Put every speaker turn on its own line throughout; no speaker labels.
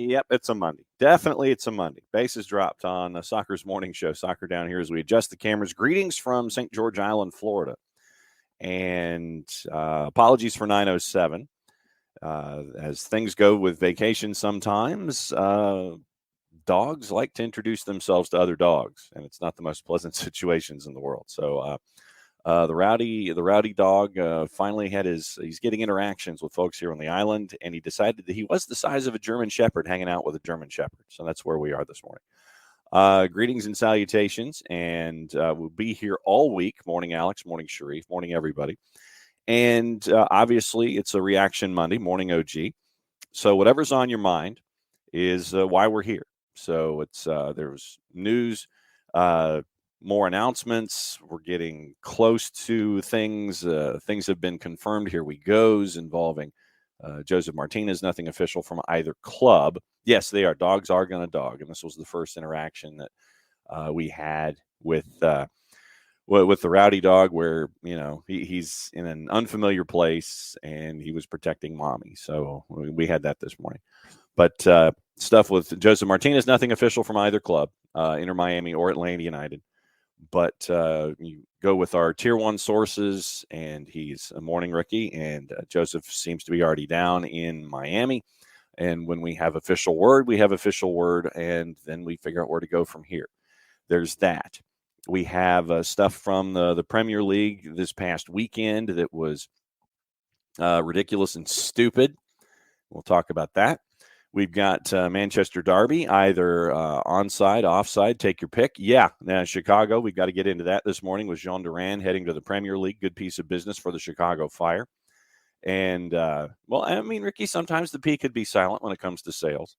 Yep, it's a Monday. Definitely it's a Monday. Bases dropped on Soccer's morning show, Soccer Down Here, as we adjust the cameras. Greetings from St. George Island, Florida. And apologies for 9:07. As things go with vacation sometimes, dogs like to introduce themselves to other dogs, and it's not the most pleasant situations in the world. So the rowdy dog finally he's getting interactions with folks here on the island, and he decided that he was the size of a German Shepherd hanging out with a German Shepherd. So that's where we are this morning. Greetings and salutations, and we'll be here all week. Morning, Alex. Morning, Sharif. Morning, everybody. And obviously, it's a Reaction Monday. Morning, OG. So whatever's on your mind is why we're here. So there's news, more announcements. We're getting close to things. Things have been confirmed. Here we goes involving Joseph Martinez. Nothing official from either club. Yes, they are. Dogs are going to dog. And this was the first interaction that we had with the rowdy dog, where, he's in an unfamiliar place and he was protecting mommy. So we had that this morning. But stuff with Joseph Martinez, nothing official from either club, Inter Miami or Atlanta United. But you go with our Tier 1 sources, and he's a morning rookie, and Joseph seems to be already down in Miami. And when we have official word, we have official word, and then we figure out where to go from here. There's that. We have stuff from the Premier League this past weekend that was ridiculous and stupid. We'll talk about that. We've got Manchester Derby, either onside, offside, take your pick. Yeah, now Chicago, we've got to get into that this morning with Jean Duran heading to the Premier League. Good piece of business for the Chicago Fire. And, Ricky, sometimes the P could be silent when it comes to sales.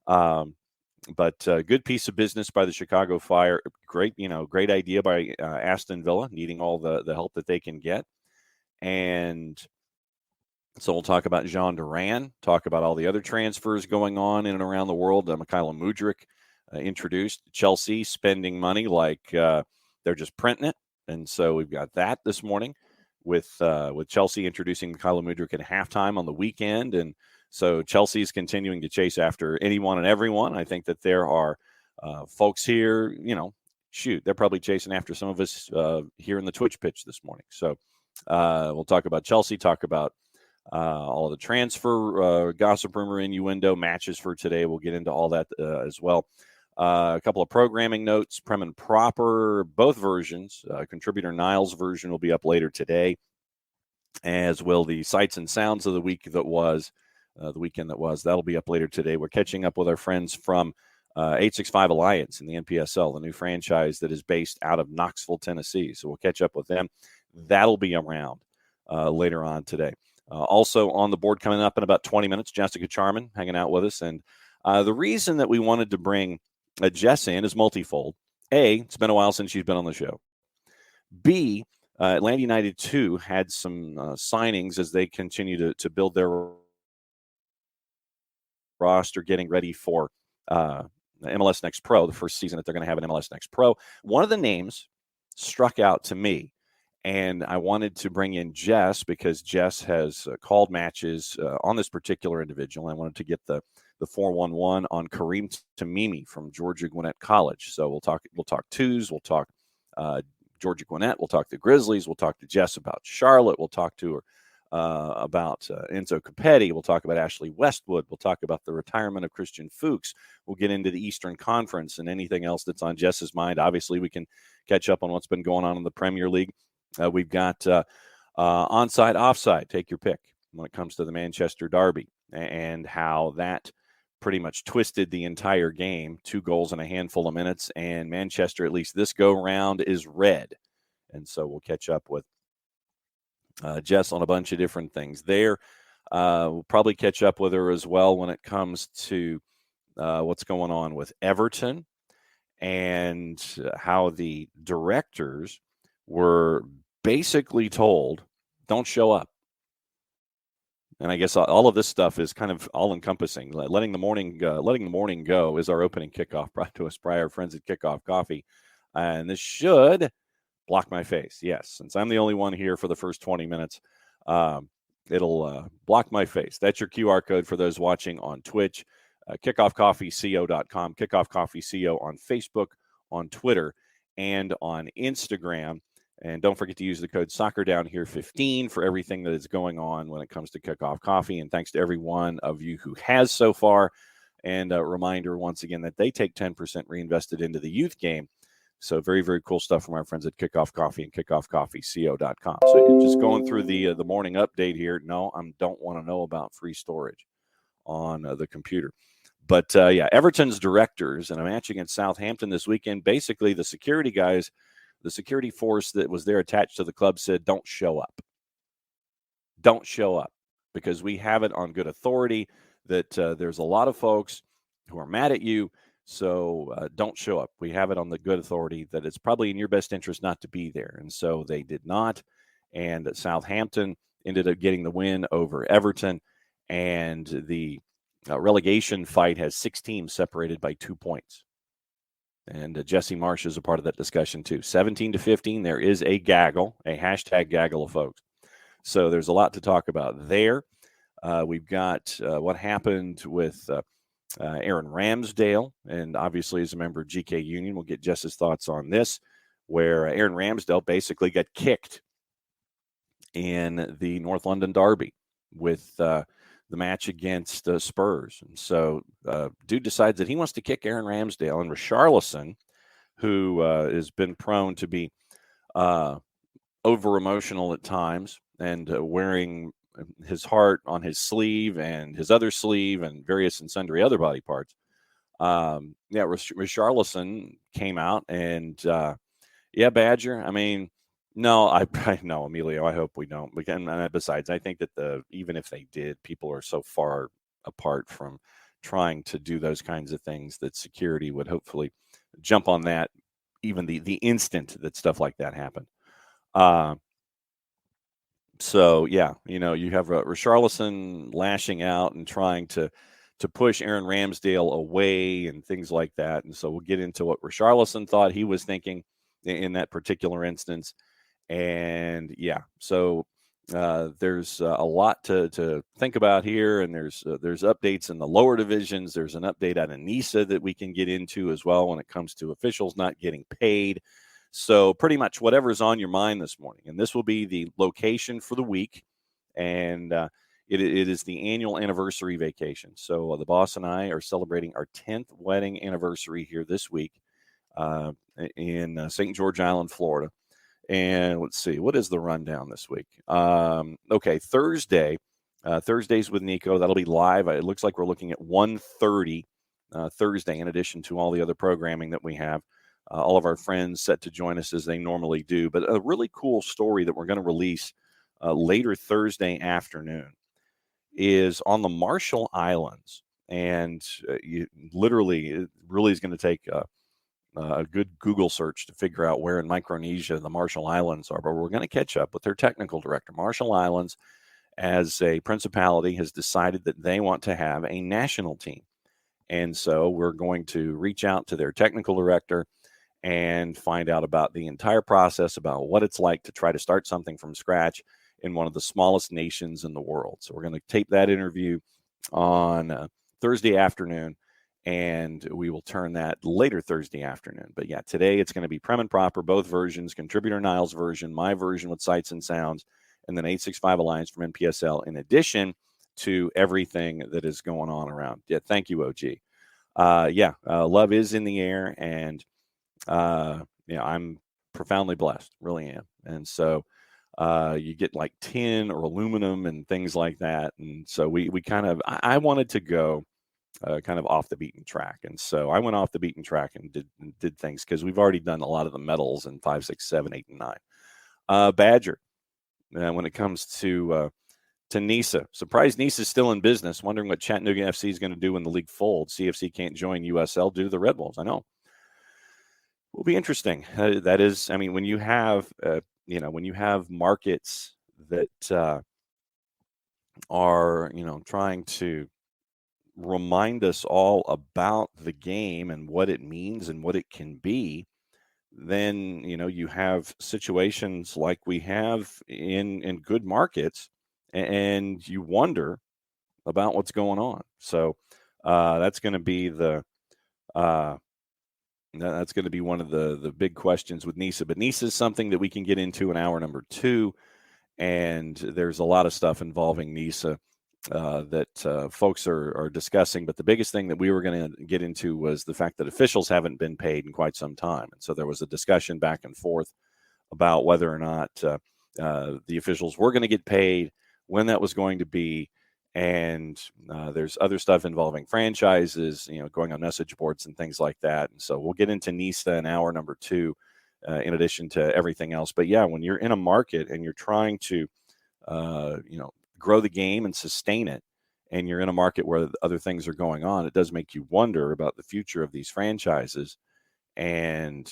But good piece of business by the Chicago Fire. Great idea by Aston Villa, needing all the help that they can get. And so we'll talk about Jean Duran, talk about all the other transfers going on in and around the world. Mikhailo Mudryk introduced. Chelsea spending money like they're just printing it. And so we've got that this morning with Chelsea introducing Mikhailo Mudryk at halftime on the weekend. And so Chelsea is continuing to chase after anyone and everyone. I think that there are folks here, they're probably chasing after some of us here in the Twitch pitch this morning. So we'll talk about Chelsea, talk about all of the transfer gossip, rumor, innuendo, matches for today. We'll get into all that as well. A couple of programming notes, Prem and Proper, both versions. Contributor Niles' version will be up later today, as will the Sights and Sounds of the week that was, the weekend that was. That'll be up later today. We're catching up with our friends from 865 Alliance in the NPSL, the new franchise that is based out of Knoxville, Tennessee. So we'll catch up with them. That'll be around later on today. Also on the board coming up in about 20 minutes, Jessica Charman hanging out with us. And the reason that we wanted to bring Jess in is multifold. A, it's been a while since she's been on the show. B, Atlanta United 2 had some signings as they continue to build their roster, getting ready for MLS Next Pro, the first season that they're going to have an MLS Next Pro. One of the names struck out to me, and I wanted to bring in Jess because Jess has called matches on this particular individual. I wanted to get the 411 on Kareem Tamimi from Georgia Gwinnett College. So we'll talk twos, we'll talk Georgia Gwinnett, we'll talk the Grizzlies, we'll talk to Jess about Charlotte, we'll talk to her about Enzo Capetti, we'll talk about Ashley Westwood, we'll talk about the retirement of Christian Fuchs, we'll get into the Eastern Conference and anything else that's on Jess's mind. Obviously, we can catch up on what's been going on in the Premier League. We've got onside, offside, take your pick when it comes to the Manchester Derby and how that pretty much twisted the entire game. 2 goals in a handful of minutes, and Manchester, at least this go-round, is red. And so we'll catch up with Jess on a bunch of different things there. We'll probably catch up with her as well when it comes to what's going on with Everton and how the directors were basically told, don't show up. And I guess all of this stuff is kind of all-encompassing. Letting the morning go is our opening kickoff, brought to us by our friends at Kickoff Coffee. And this should block my face. Yes, since I'm the only one here for the first 20 minutes, it'll block my face. That's your QR code for those watching on Twitch. kickoffcoffeeco.com, kickoffcoffeeco on Facebook, on Twitter, and on Instagram. And don't forget to use the code SoccerDownHere15 for everything that is going on when it comes to Kickoff Coffee. And thanks to every one of you who has so far. And a reminder once again that they take 10% reinvested into the youth game. So very, very cool stuff from our friends at Kickoff Coffee and kickoffcoffeeco.com. So you're just going through the morning update here. No, I don't want to know about free storage on the computer. But, Everton's directors in a match against Southampton this weekend, basically the security guys, the security force that was there attached to the club said, don't show up. Don't show up, because we have it on good authority that there's a lot of folks who are mad at you. So don't show up. We have it on the good authority that it's probably in your best interest not to be there. And so they did not. And Southampton ended up getting the win over Everton. And the relegation fight has 6 teams separated by 2 points. And Jesse Marsh is a part of that discussion too. 17-15, there is a gaggle, a hashtag gaggle of folks. So there's a lot to talk about there. We've got what happened with Aaron Ramsdale, and obviously as a member of GK Union, we'll get Jess's thoughts on this, where Aaron Ramsdale basically got kicked in the North London derby with the match against Spurs. And so dude decides that he wants to kick Aaron Ramsdale, and Richarlison, who has been prone to be over-emotional at times and wearing his heart on his sleeve and his other sleeve and various and sundry other body parts. Richarlison came out and, Badger, I mean, no, Emilio, I hope we don't. And besides, I think that even if they did, people are so far apart from trying to do those kinds of things that security would hopefully jump on that even the instant that stuff like that happened. So, you have Richarlison lashing out and trying to push Aaron Ramsdale away and things like that. And so we'll get into what Richarlison thought he was thinking in that particular instance. And, so there's a lot to think about here. And there's updates in the lower divisions. There's an update out of NISA that we can get into as well when it comes to officials not getting paid. So pretty much whatever's on your mind this morning. And this will be the location for the week. And it is the annual anniversary vacation. So the boss and I are celebrating our 10th wedding anniversary here this week in St. George Island, Florida. And let's see, what is the rundown this week? Okay, Thursdays with Nico. That'll be live. It looks like we're looking at 1:30 Thursday, in addition to all the other programming that we have. All of our friends set to join us as they normally do. But a really cool story that we're going to release later Thursday afternoon is on the Marshall Islands. And it really is going to take a good Google search to figure out where in Micronesia the Marshall Islands are. But we're going to catch up with their technical director. Marshall Islands, as a principality, has decided that they want to have a national team. And so we're going to reach out to their technical director and find out about the entire process, about what it's like to try to start something from scratch in one of the smallest nations in the world. So we're going to tape that interview on Thursday afternoon, and we will turn that later Thursday afternoon. But today it's going to be Prem and Proper, both versions, Contributor Niles version, my version with Sights and Sounds, and then 865 Alliance from NPSL, in addition to everything that is going on around. Thank you, OG. Love is in the air, and I'm profoundly blessed, really am. And so you get like tin or aluminum and things like that. And so we I wanted to go kind of off the beaten track. And so I went off the beaten track and did things, because we've already done a lot of the metals in 5, 6, 7, 8, and 9. Badger, when it comes to NISA. Surprised NISA is still in business. Wondering what Chattanooga FC is going to do when the league folds. CFC can't join USL due to the Red Wolves. I know. Will be interesting. That is, I mean, when you have, when you have markets that are, trying to remind us all about the game and what it means and what it can be, then, you have situations like we have in good markets, and you wonder about what's going on. So That's going to be that's going to be one of the big questions with NISA. But NISA is something that we can get into in hour number 2, and there's a lot of stuff involving NISA that folks are discussing. But the biggest thing that we were going to get into was the fact that officials haven't been paid in quite some time. And so there was a discussion back and forth about whether or not the officials were going to get paid, when that was going to be. And there's other stuff involving franchises, going on message boards and things like that. And so we'll get into NISA in hour number 2, in addition to everything else. But yeah, when you're in a market and you're trying to, grow the game and sustain it, and you're in a market where other things are going on, it does make you wonder about the future of these franchises. And,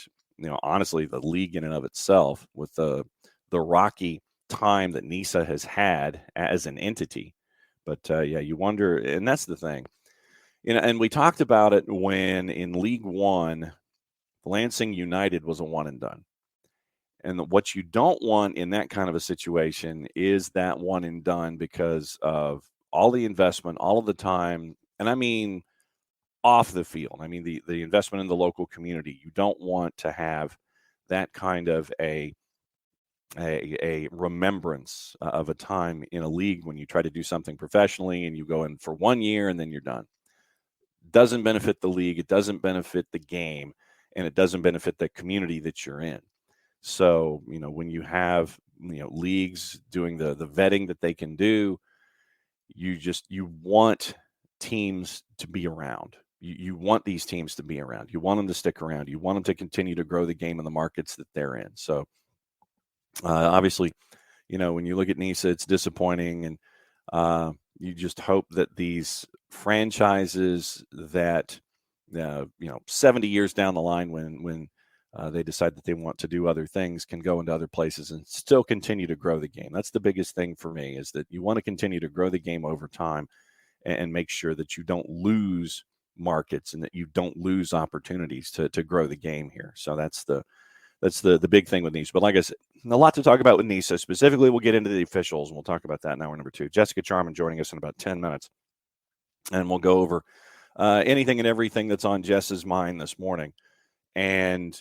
honestly, the league in and of itself, with the rocky time that NISA has had as an entity. But yeah, you wonder, and that's the thing, and we talked about it when in League One, Lansing United was a one and done. And what you don't want in that kind of a situation is that one and done, because of all the investment, all of the time, and I mean off the field. I mean the investment in the local community. You don't want to have that kind of a remembrance of a time in a league when you try to do something professionally and you go in for 1 year and then you're done. Doesn't benefit the league, it doesn't benefit the game, and it doesn't benefit the community that you're in. So, when you have, leagues doing the vetting that they can do, you want teams to be around. You want these teams to be around. You want them to stick around. You want them to continue to grow the game in the markets that they're in. So, obviously, when you look at NISA, it's disappointing, and you just hope that these franchises that, 70 years down the line, when they decide that they want to do other things, can go into other places and still continue to grow the game. That's the biggest thing for me, is that you want to continue to grow the game over time and make sure that you don't lose markets and that you don't lose opportunities to grow the game here. So that's the big thing with NISA. But like I said, a lot to talk about with NISA. Specifically, we'll get into the officials, and we'll talk about that in hour number 2. Jessica Charman joining us in about 10 minutes, and we'll go over anything and everything that's on Jess's mind this morning. And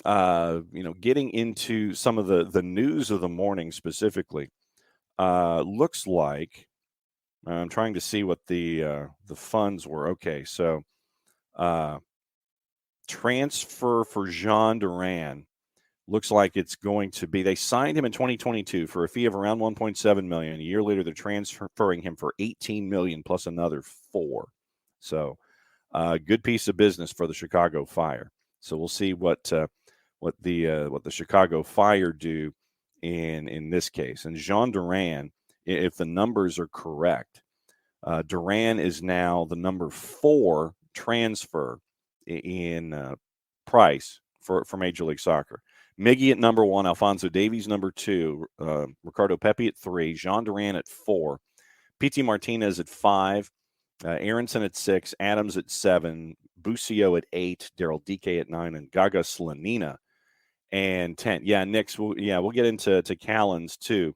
getting into some of the news of the morning specifically, looks like I'm trying to see what the funds were. Okay, so transfer for Jean Duran looks like it's going to be. They signed him in 2022 for a fee of around $1.7 million. A year later, they're transferring him for $18 million plus another $4 million. So, good piece of business for the Chicago Fire. So we'll see what the Chicago Fire do in this case. And Jean Duran, if the numbers are correct, Duran is now the number 4 transfer in price for Major League Soccer. Miggy at number 1, Alphonso Davies number 2, Ricardo Pepi at 3, Jean Duran at 4, P.T. Martinez at 5, Aronson at 6, Adams at 7, Busio at 8, Daryl Dike at 9, and Gaga Slanina and 10. Yeah, Nix, we'll get into Callens too.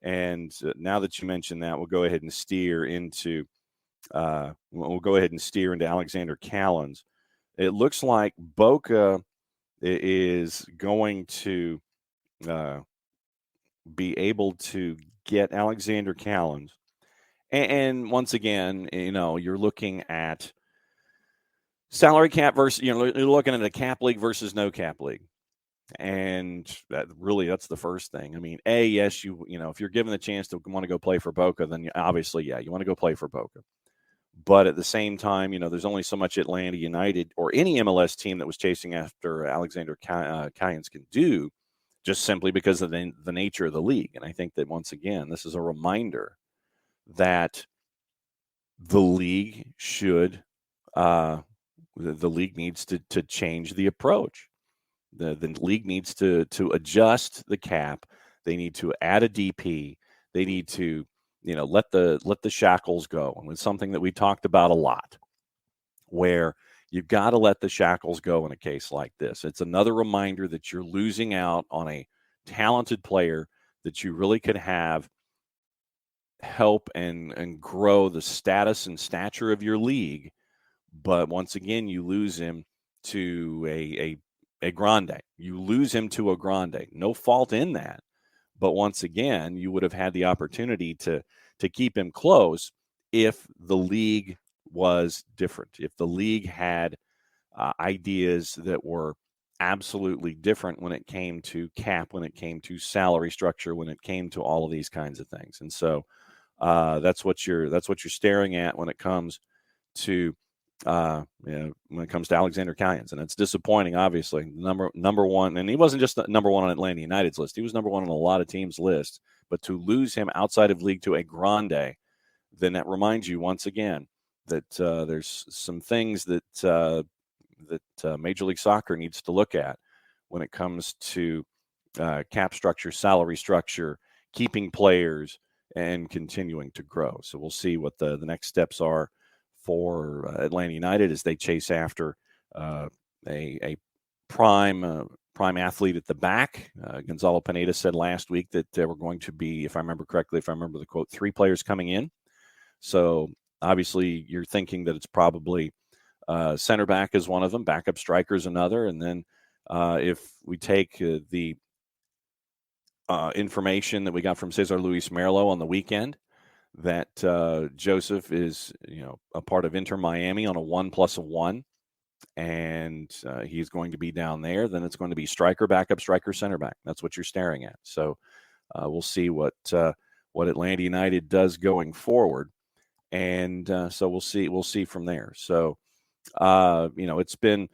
And now that you mentioned that, we'll go ahead and steer into Alexander Callens. It looks like Boca is going to be able to get Alexander Callens. And once again, you're looking at salary cap versus, you're looking at a cap league versus no cap league. And that's the first thing. I mean, yes, if you're given the chance to want to go play for Boca, then obviously, you want to go play for Boca. But at the same time, there's only so much Atlanta United or any MLS team that was chasing after Alexander Callens can do, just simply because of the nature of the league. And I think that, once again, this is a reminder that the league should, the league needs to change the approach. The league needs to adjust the cap. They need to add a DP. They need to, let the shackles go. And it's something that we talked about a lot, where you've got to let the shackles go in a case like this. It's another reminder that you're losing out on a talented player that you really could have help and grow the status and stature of your league But once again, you lose him to a grande. You lose him to a grande. No fault in that. But once again, you would have had the opportunity to keep him close if the league was different, if the league had ideas that were absolutely different when it came to cap, when it came to salary structure, when it came to all of these kinds of things. And so that's what you're staring at when it comes to when it comes to Alexander Callens. And it's disappointing, obviously. Number one, and he wasn't just number one on Atlanta United's list. He was number one on a lot of teams' lists. But to lose him outside of league to a grande, then that reminds you once again that there's some things that Major League Soccer needs to look at when it comes to cap structure, salary structure, keeping players, and continuing to grow. So we'll see what the next steps are for Atlanta United as they chase after a prime athlete at the back. Gonzalo Pineda said last week that there were going to be, if I remember the quote, 3 players coming in. So obviously you're thinking that it's probably center back is one of them, backup striker is another, and then if we take the information that we got from Cesar Luis Merlo on the weekend, that Joseph is, a part of Inter Miami on a 1+1, and he's going to be down there. Then it's going to be striker, backup striker, center back. That's what you're staring at. So we'll see what Atlanta United does going forward, and so we'll see from there. So it's been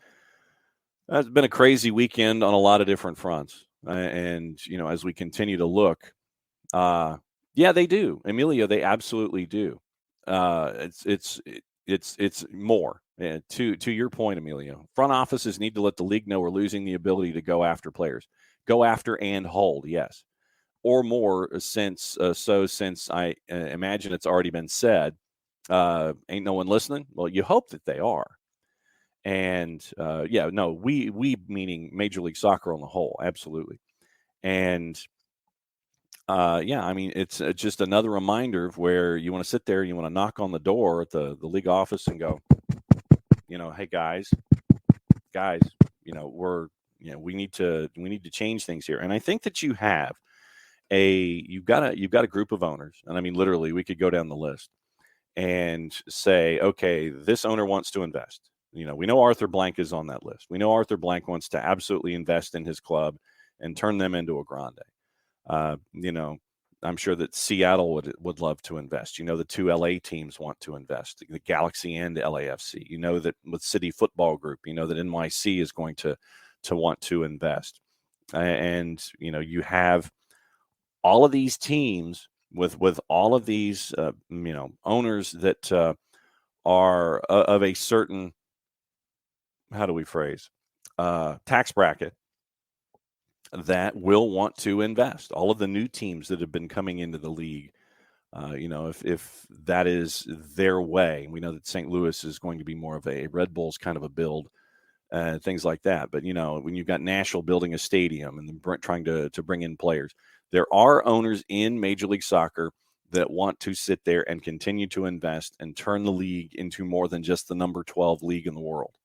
a crazy weekend on a lot of different fronts, and as we continue to look. Yeah, they do, Emilio. They absolutely do. It's more. To your point, Emilio. Front offices need to let the league know we're losing the ability to go after players, go after and hold. Yes, or more. Since I imagine it's already been said. Ain't no one listening. Well, you hope that they are. And we meaning Major League Soccer on the whole, absolutely. And it's just another reminder of where you want to sit there, you want to knock on the door at the league office and go, hey guys, we need to change things here. And I think that you've got a group of owners, and I mean literally, we could go down the list and say, okay, this owner wants to invest. We know Arthur Blank is on that list. We know Arthur Blank wants to absolutely invest in his club and turn them into a grande. I'm sure that Seattle would love to invest. The 2 LA teams want to invest, the Galaxy and LAFC. That with City Football Group, that NYC is going to want to invest. And, you have all of these teams with all of these, owners that are of a certain, how do we phrase, tax bracket, that will want to invest. All of the new teams that have been coming into the league, if that is their way. We know that St. Louis is going to be more of a Red Bulls kind of a build, things like that. But, when you've got Nashville building a stadium and then trying to bring in players, there are owners in Major League Soccer that want to sit there and continue to invest and turn the league into more than just the number 12 league in the world.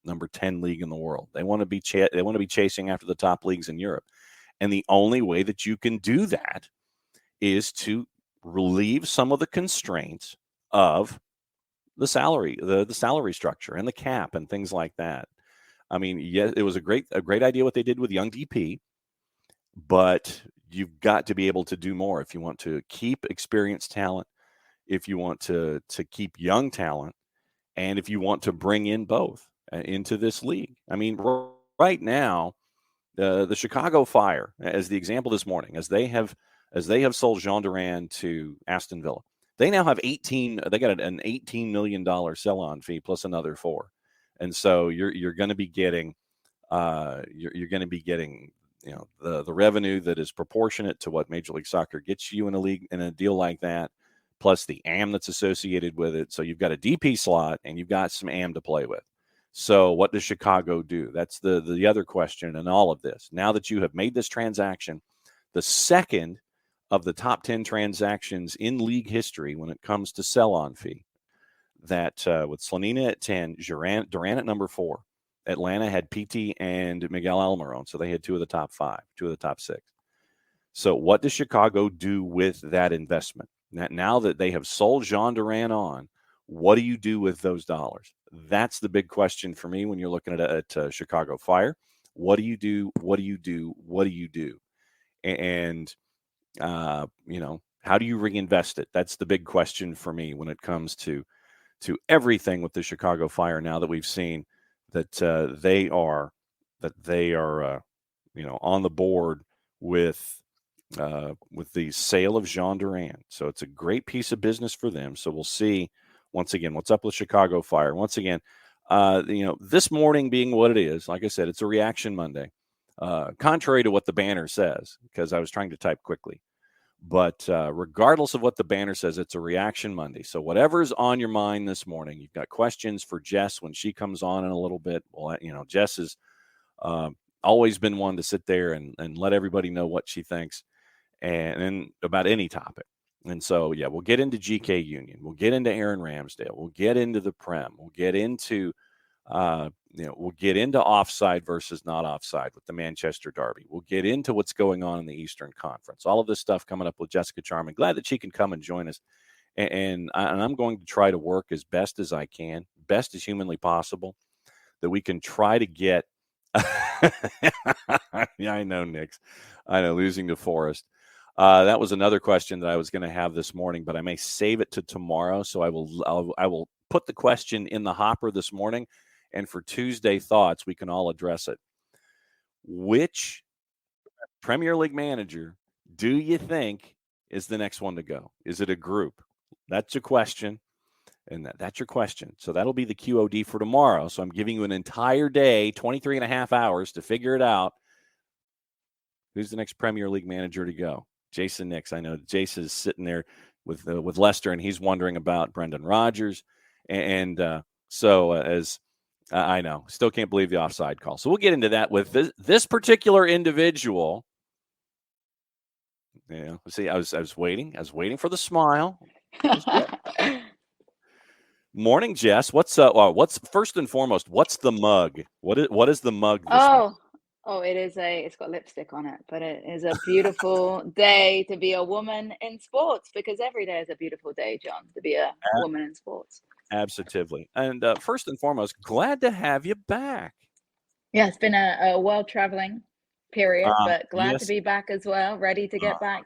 Number 10 league in the world. They want to be chasing after the top leagues in Europe. And the only way that you can do that is to relieve some of the constraints of the salary, the salary structure and the cap and things like that. I mean, yes, it was a great idea what they did with Young DP, but you've got to be able to do more if you want to keep experienced talent, if you want to keep young talent, and if you want to bring in both into this league. I mean, right now, the Chicago Fire, as the example this morning, as they have sold Jean Duran to Aston Villa, they now have 18. They got an $18 million sell-on fee plus another 4, and so you're going to be getting you're going to be getting the revenue that is proportionate to what Major League Soccer gets you in a league, in a deal like that, plus the AM that's associated with it. So you've got a DP slot and you've got some AM to play with. So what does Chicago do? That's the other question in all of this. Now that you have made this transaction, the second of the top 10 transactions in league history when it comes to sell-on fee, that with Slanina at 10, Durant at number 4. Atlanta had PT and Miguel Almiron, so they had 2 of the top 5, 2 of the top 6. So what does Chicago do with that investment? Now that they have sold Jean Durant on, what do you do with those dollars? That's the big question for me when you're looking at Chicago Fire. What do you do? What do you do? What do you do? And, how do you reinvest it? That's the big question for me when it comes to everything with the Chicago Fire now that we've seen that they are on the board with the sale of Jean Durant. So it's a great piece of business for them. So we'll see once again what's up with Chicago Fire. Once again, this morning being what it is, like I said, it's a reaction Monday, contrary to what the banner says, because I was trying to type quickly. But regardless of what the banner says, it's a reaction Monday. So whatever's on your mind this morning, you've got questions for Jess when she comes on in a little bit. Well, Jess has always been one to sit there and let everybody know what she thinks and about any topic. And so, yeah, we'll get into GK Union. We'll get into Aaron Ramsdale. We'll get into the Prem. We'll get into offside versus not offside with the Manchester Derby. We'll get into what's going on in the Eastern Conference. All of this stuff coming up with Jessica Charman. Glad that she can come and join us. And I'm going to try to work as best as I can, best as humanly possible, that we can try to get. Yeah, I know, Nix. I know, losing to Forest. That was another question that I was going to have this morning, but I may save it to tomorrow. So I will put the question in the hopper this morning. And for Tuesday Thoughts, we can all address it. Which Premier League manager do you think is the next one to go? Is it a group? That's your question. And that's your question. So that'll be the QOD for tomorrow. So I'm giving you an entire day, 23 and a half hours to figure it out. Who's the next Premier League manager to go? Jason Nix. I know Jason is sitting there with Leicester, and he's wondering about Brendan Rodgers. And as I know, still can't believe the offside call. So we'll get into that with this particular individual. Yeah, see, I was waiting. I was waiting for the smile. Morning, Jess. What's first and foremost? What's the mug? What is the mug?
It's got lipstick on it, but it is a beautiful day to be a woman in sports, because every day is a beautiful day, John, to be a woman in sports.
Absolutely. And first and foremost, glad to have you back.
Yeah, it's been a world traveling period, but glad to be back as well, ready to get back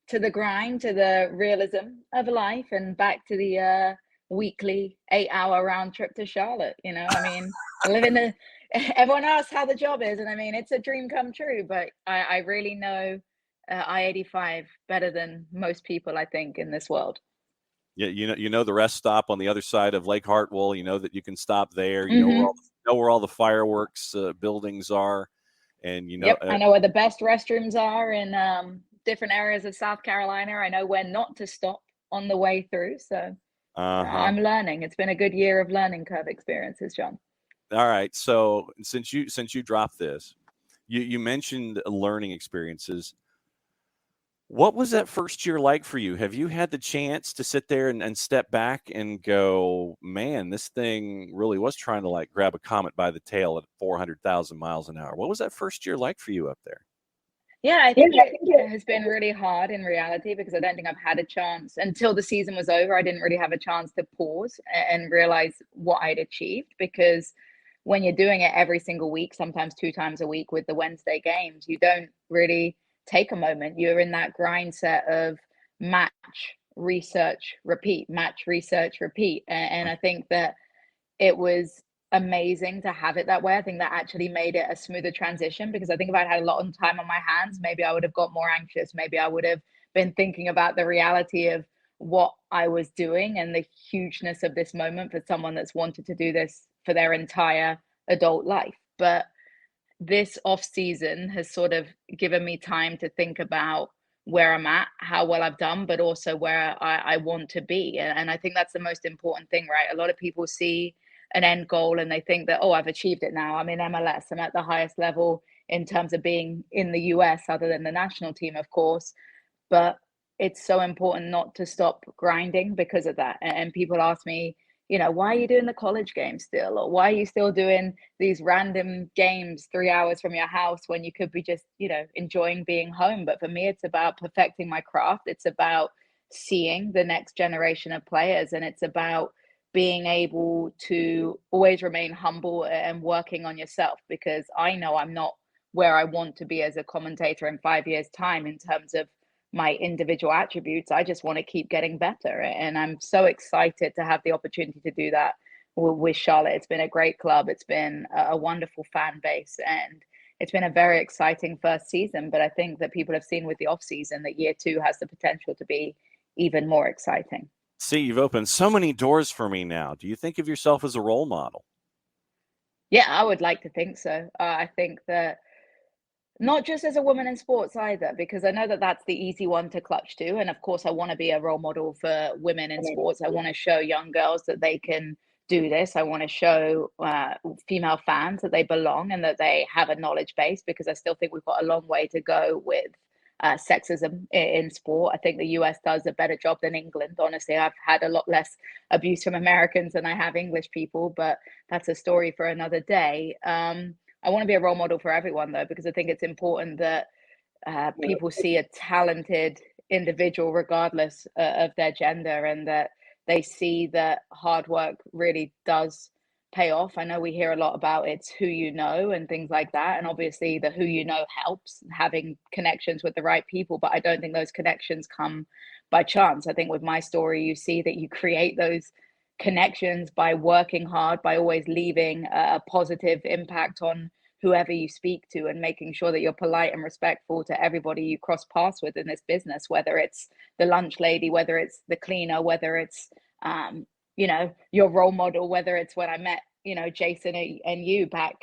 to the grind, to the realism of life, and back to the weekly 8-hour round trip to Charlotte. Everyone asks how the job is, and it's a dream come true, but I really know I-85 better than most people, I think, in this world.
Yeah, you know the rest stop on the other side of Lake Hartwell. You know that you can stop there. You know where all the fireworks buildings are, and
I know where the best restrooms are in different areas of South Carolina. I know where not to stop on the way through. So I'm learning. It's been a good year of learning curve experiences, John.
All right. So since you dropped this, you mentioned learning experiences. What was that first year like for you? Have you had the chance to sit there and step back and go, man, this thing really was trying to grab a comet by the tail at 400,000 miles an hour? What was that first year like for you up there?
Yeah, I think it has been really hard in reality, because I don't think I've had a chance until the season was over. I didn't really have a chance to pause and realize what I'd achieved, because when you're doing it every single week, sometimes 2 times a week with the Wednesday games, you don't really take a moment. You're in that grind set of match, research, repeat, match, research, repeat. And I think that it was amazing to have it that way. I think that actually made it a smoother transition, because I think if I'd had a lot of time on my hands, maybe I would have got more anxious. Maybe I would have been thinking about the reality of what I was doing and the hugeness of this moment for someone that's wanted to do this for their entire adult life. But this off season has sort of given me time to think about where I'm at, how well I've done, but also where I want to be. And I think that's the most important thing, right? A lot of people see an end goal and they think that, I've achieved it now. I'm in MLS. I'm at the highest level in terms of being in the US, other than the national team, of course. But it's so important not to stop grinding because of that. And people ask me, why are you doing the college game still? Or why are you still doing these random games 3 hours from your house when you could be just, enjoying being home? But for me, it's about perfecting my craft. It's about seeing the next generation of players. And it's about being able to always remain humble and working on yourself, because I know I'm not where I want to be as a commentator in 5 years' time in terms of my individual attributes. I just want to keep getting better. And I'm so excited to have the opportunity to do that with Charlotte. It's been a great club. It's been a wonderful fan base. And it's been a very exciting first season. But I think that people have seen with the off season that year 2 has the potential to be even more exciting.
See, you've opened so many doors for me now. Do you think of yourself as a role model?
Yeah, I would like to think so. I think that not just as a woman in sports either, because I know that that's the easy one to clutch to. And of course, I want to be a role model for women in sports. I want to show young girls that they can do this. I want to show female fans that they belong and that they have a knowledge base, because I still think we've got a long way to go with sexism in sport. I think the US does a better job than England. Honestly, I've had a lot less abuse from Americans than I have English people, but that's a story for another day. I want to be a role model for everyone, though, because I think it's important that people see a talented individual regardless of their gender, and that they see that hard work really does pay off. I know we hear a lot about it's who you know and things like that. And obviously the who you know helps, having connections with the right people, but I don't think those connections come by chance. I think with my story, you see that you create those connections by working hard, by always leaving a positive impact on whoever you speak to, and making sure that you're polite and respectful to everybody you cross paths with in this business, whether it's the lunch lady, whether it's the cleaner, whether it's your role model, whether it's when I met Jason and you back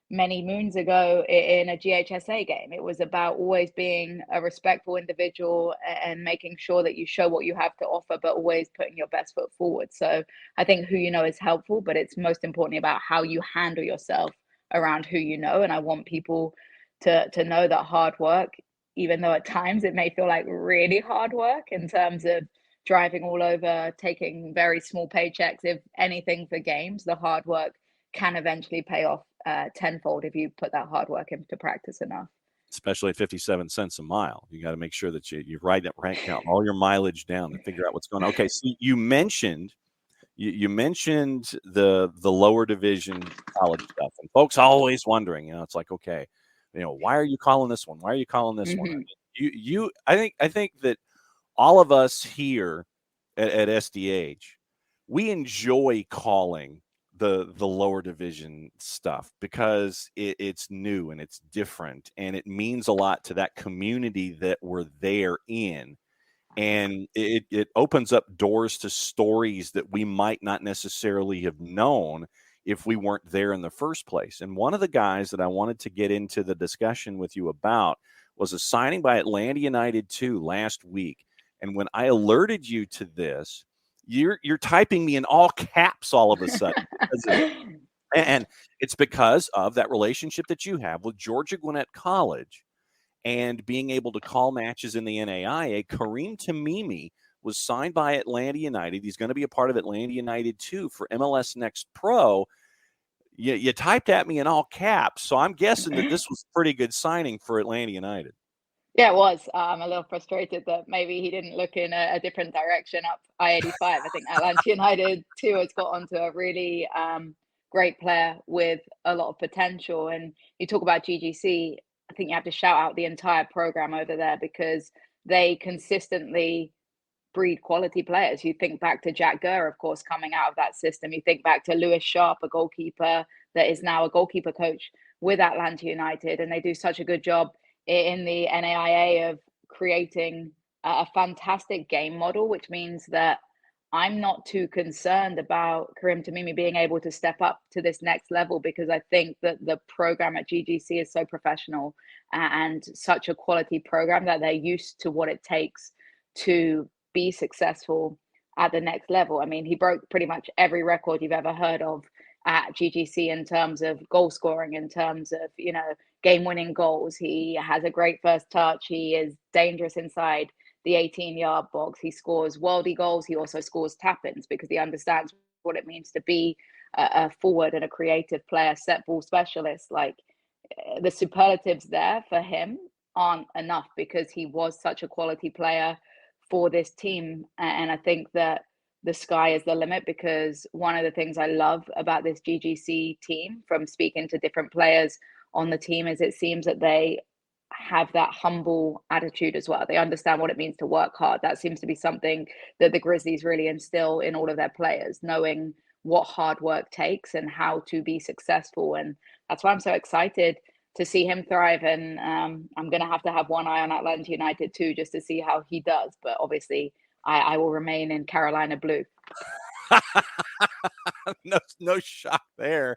many moons ago in a GHSA game. It was about always being a respectful individual and making sure that you show what you have to offer, but always putting your best foot forward. So I think who you know is helpful, but it's most importantly about how you handle yourself around who you know. And I want people to know that hard work, even though at times it may feel like really hard work in terms of driving all over, taking very small paychecks, if anything, for games, the hard work can eventually pay off tenfold if you put that hard work into practice enough.
Especially at 57 cents a mile. You got to make sure that you write that rank count, all your mileage down, and figure out what's going on. Okay, so you mentioned the lower division college stuff, and folks always wondering, it's like, okay, why are you calling this one? Why are you calling this one? I think that all of us here at SDH, we enjoy calling the lower division stuff because it's new and it's different, and it means a lot to that community that we're there in. And it opens up doors to stories that we might not necessarily have known if we weren't there in the first place. And one of the guys that I wanted to get into the discussion with you about was a signing by Atlanta United 2 last week. And when I alerted you to this, you're typing me in all caps all of a sudden. And it's because of that relationship that you have with Georgia Gwinnett College and being able to call matches in the NAIA. Kareem Tamimi was signed by Atlanta United. He's going to be a part of Atlanta United 2 for MLS Next Pro. You typed at me in all caps, so I'm guessing that this was a pretty good signing for Atlanta United.
Yeah, it was. I'm a little frustrated that maybe he didn't look in a different direction up I-85. I think Atlanta United 2 has got onto a really great player with a lot of potential. And you talk about GGC, I think you have to shout out the entire program over there, because they consistently breed quality players. You think back to Jack Gurr, of course, coming out of that system. You think back to Lewis Sharp, a goalkeeper that is now a goalkeeper coach with Atlanta United, and they do such a good job in the NAIA of creating a fantastic game model, which means that I'm not too concerned about Kareem Tamimi being able to step up to this next level, because I think that the program at GGC is so professional and such a quality program that they're used to what it takes to be successful at the next level. I mean, he broke pretty much every record you've ever heard of at GGC in terms of goal scoring, in terms of, game-winning goals. He has a great first touch. He is dangerous inside the 18-yard box. He scores worldy goals. He also scores tap-ins because he understands what it means to be a forward and a creative player, set ball specialist. Like, the superlatives there for him aren't enough because he was such a quality player for this team. And I think that the sky is the limit, because one of the things I love about this GGC team, from speaking to different players on the team, is it seems that they have that humble attitude as well. They understand what it means to work hard. That seems to be something that the Grizzlies really instill in all of their players, knowing what hard work takes and how to be successful. And that's why I'm so excited to see him thrive. And I'm going to have one eye on Atlanta United too, just to see how he does. But obviously, I will remain in Carolina blue.
No shock there.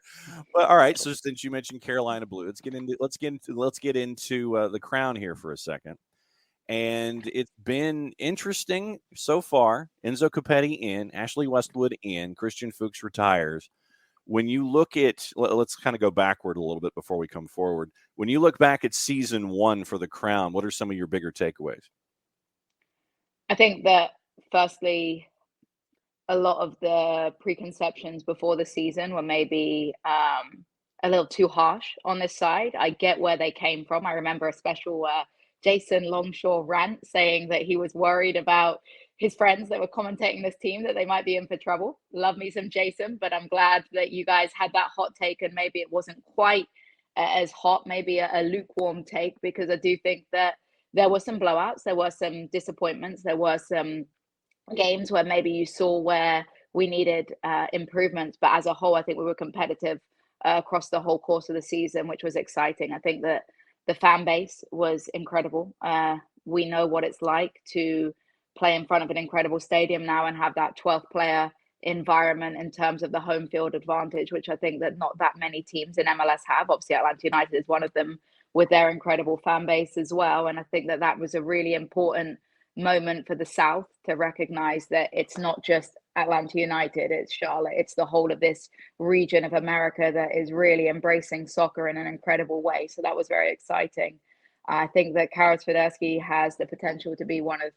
But all right, so since you mentioned Carolina blue, let's get into the crown here for a second. And it's been interesting so far. Enzo Copetti in, Ashley Westwood in, Christian Fuchs retires. When you look at, let's kind of go backward a little bit before we come forward. When you look back at season 1 for the crown, what are some of your bigger takeaways?
I think that, firstly, a lot of the preconceptions before the season were maybe a little too harsh on this side. I get where they came from. I remember a special Jason Longshore rant saying that he was worried about his friends that were commentating this team, that they might be in for trouble. Love me some Jason, but I'm glad that you guys had that hot take, and maybe it wasn't quite as hot, maybe a lukewarm take, because I do think that there were some blowouts, there were some disappointments, there were some games where maybe you saw where we needed improvements. But as a whole, I think we were competitive across the whole course of the season, which was exciting. I think that the fan base was incredible. We know what it's like to play in front of an incredible stadium now and have that 12th player environment in terms of the home field advantage, which I think that not that many teams in MLS have. Obviously, Atlanta United is one of them, with their incredible fan base as well. And I think that that was a really important moment for the South to recognize that it's not just Atlanta United, it's Charlotte, it's the whole of this region of America that is really embracing soccer in an incredible way. So that was very exciting. I think that Karas Federski has the potential to be one of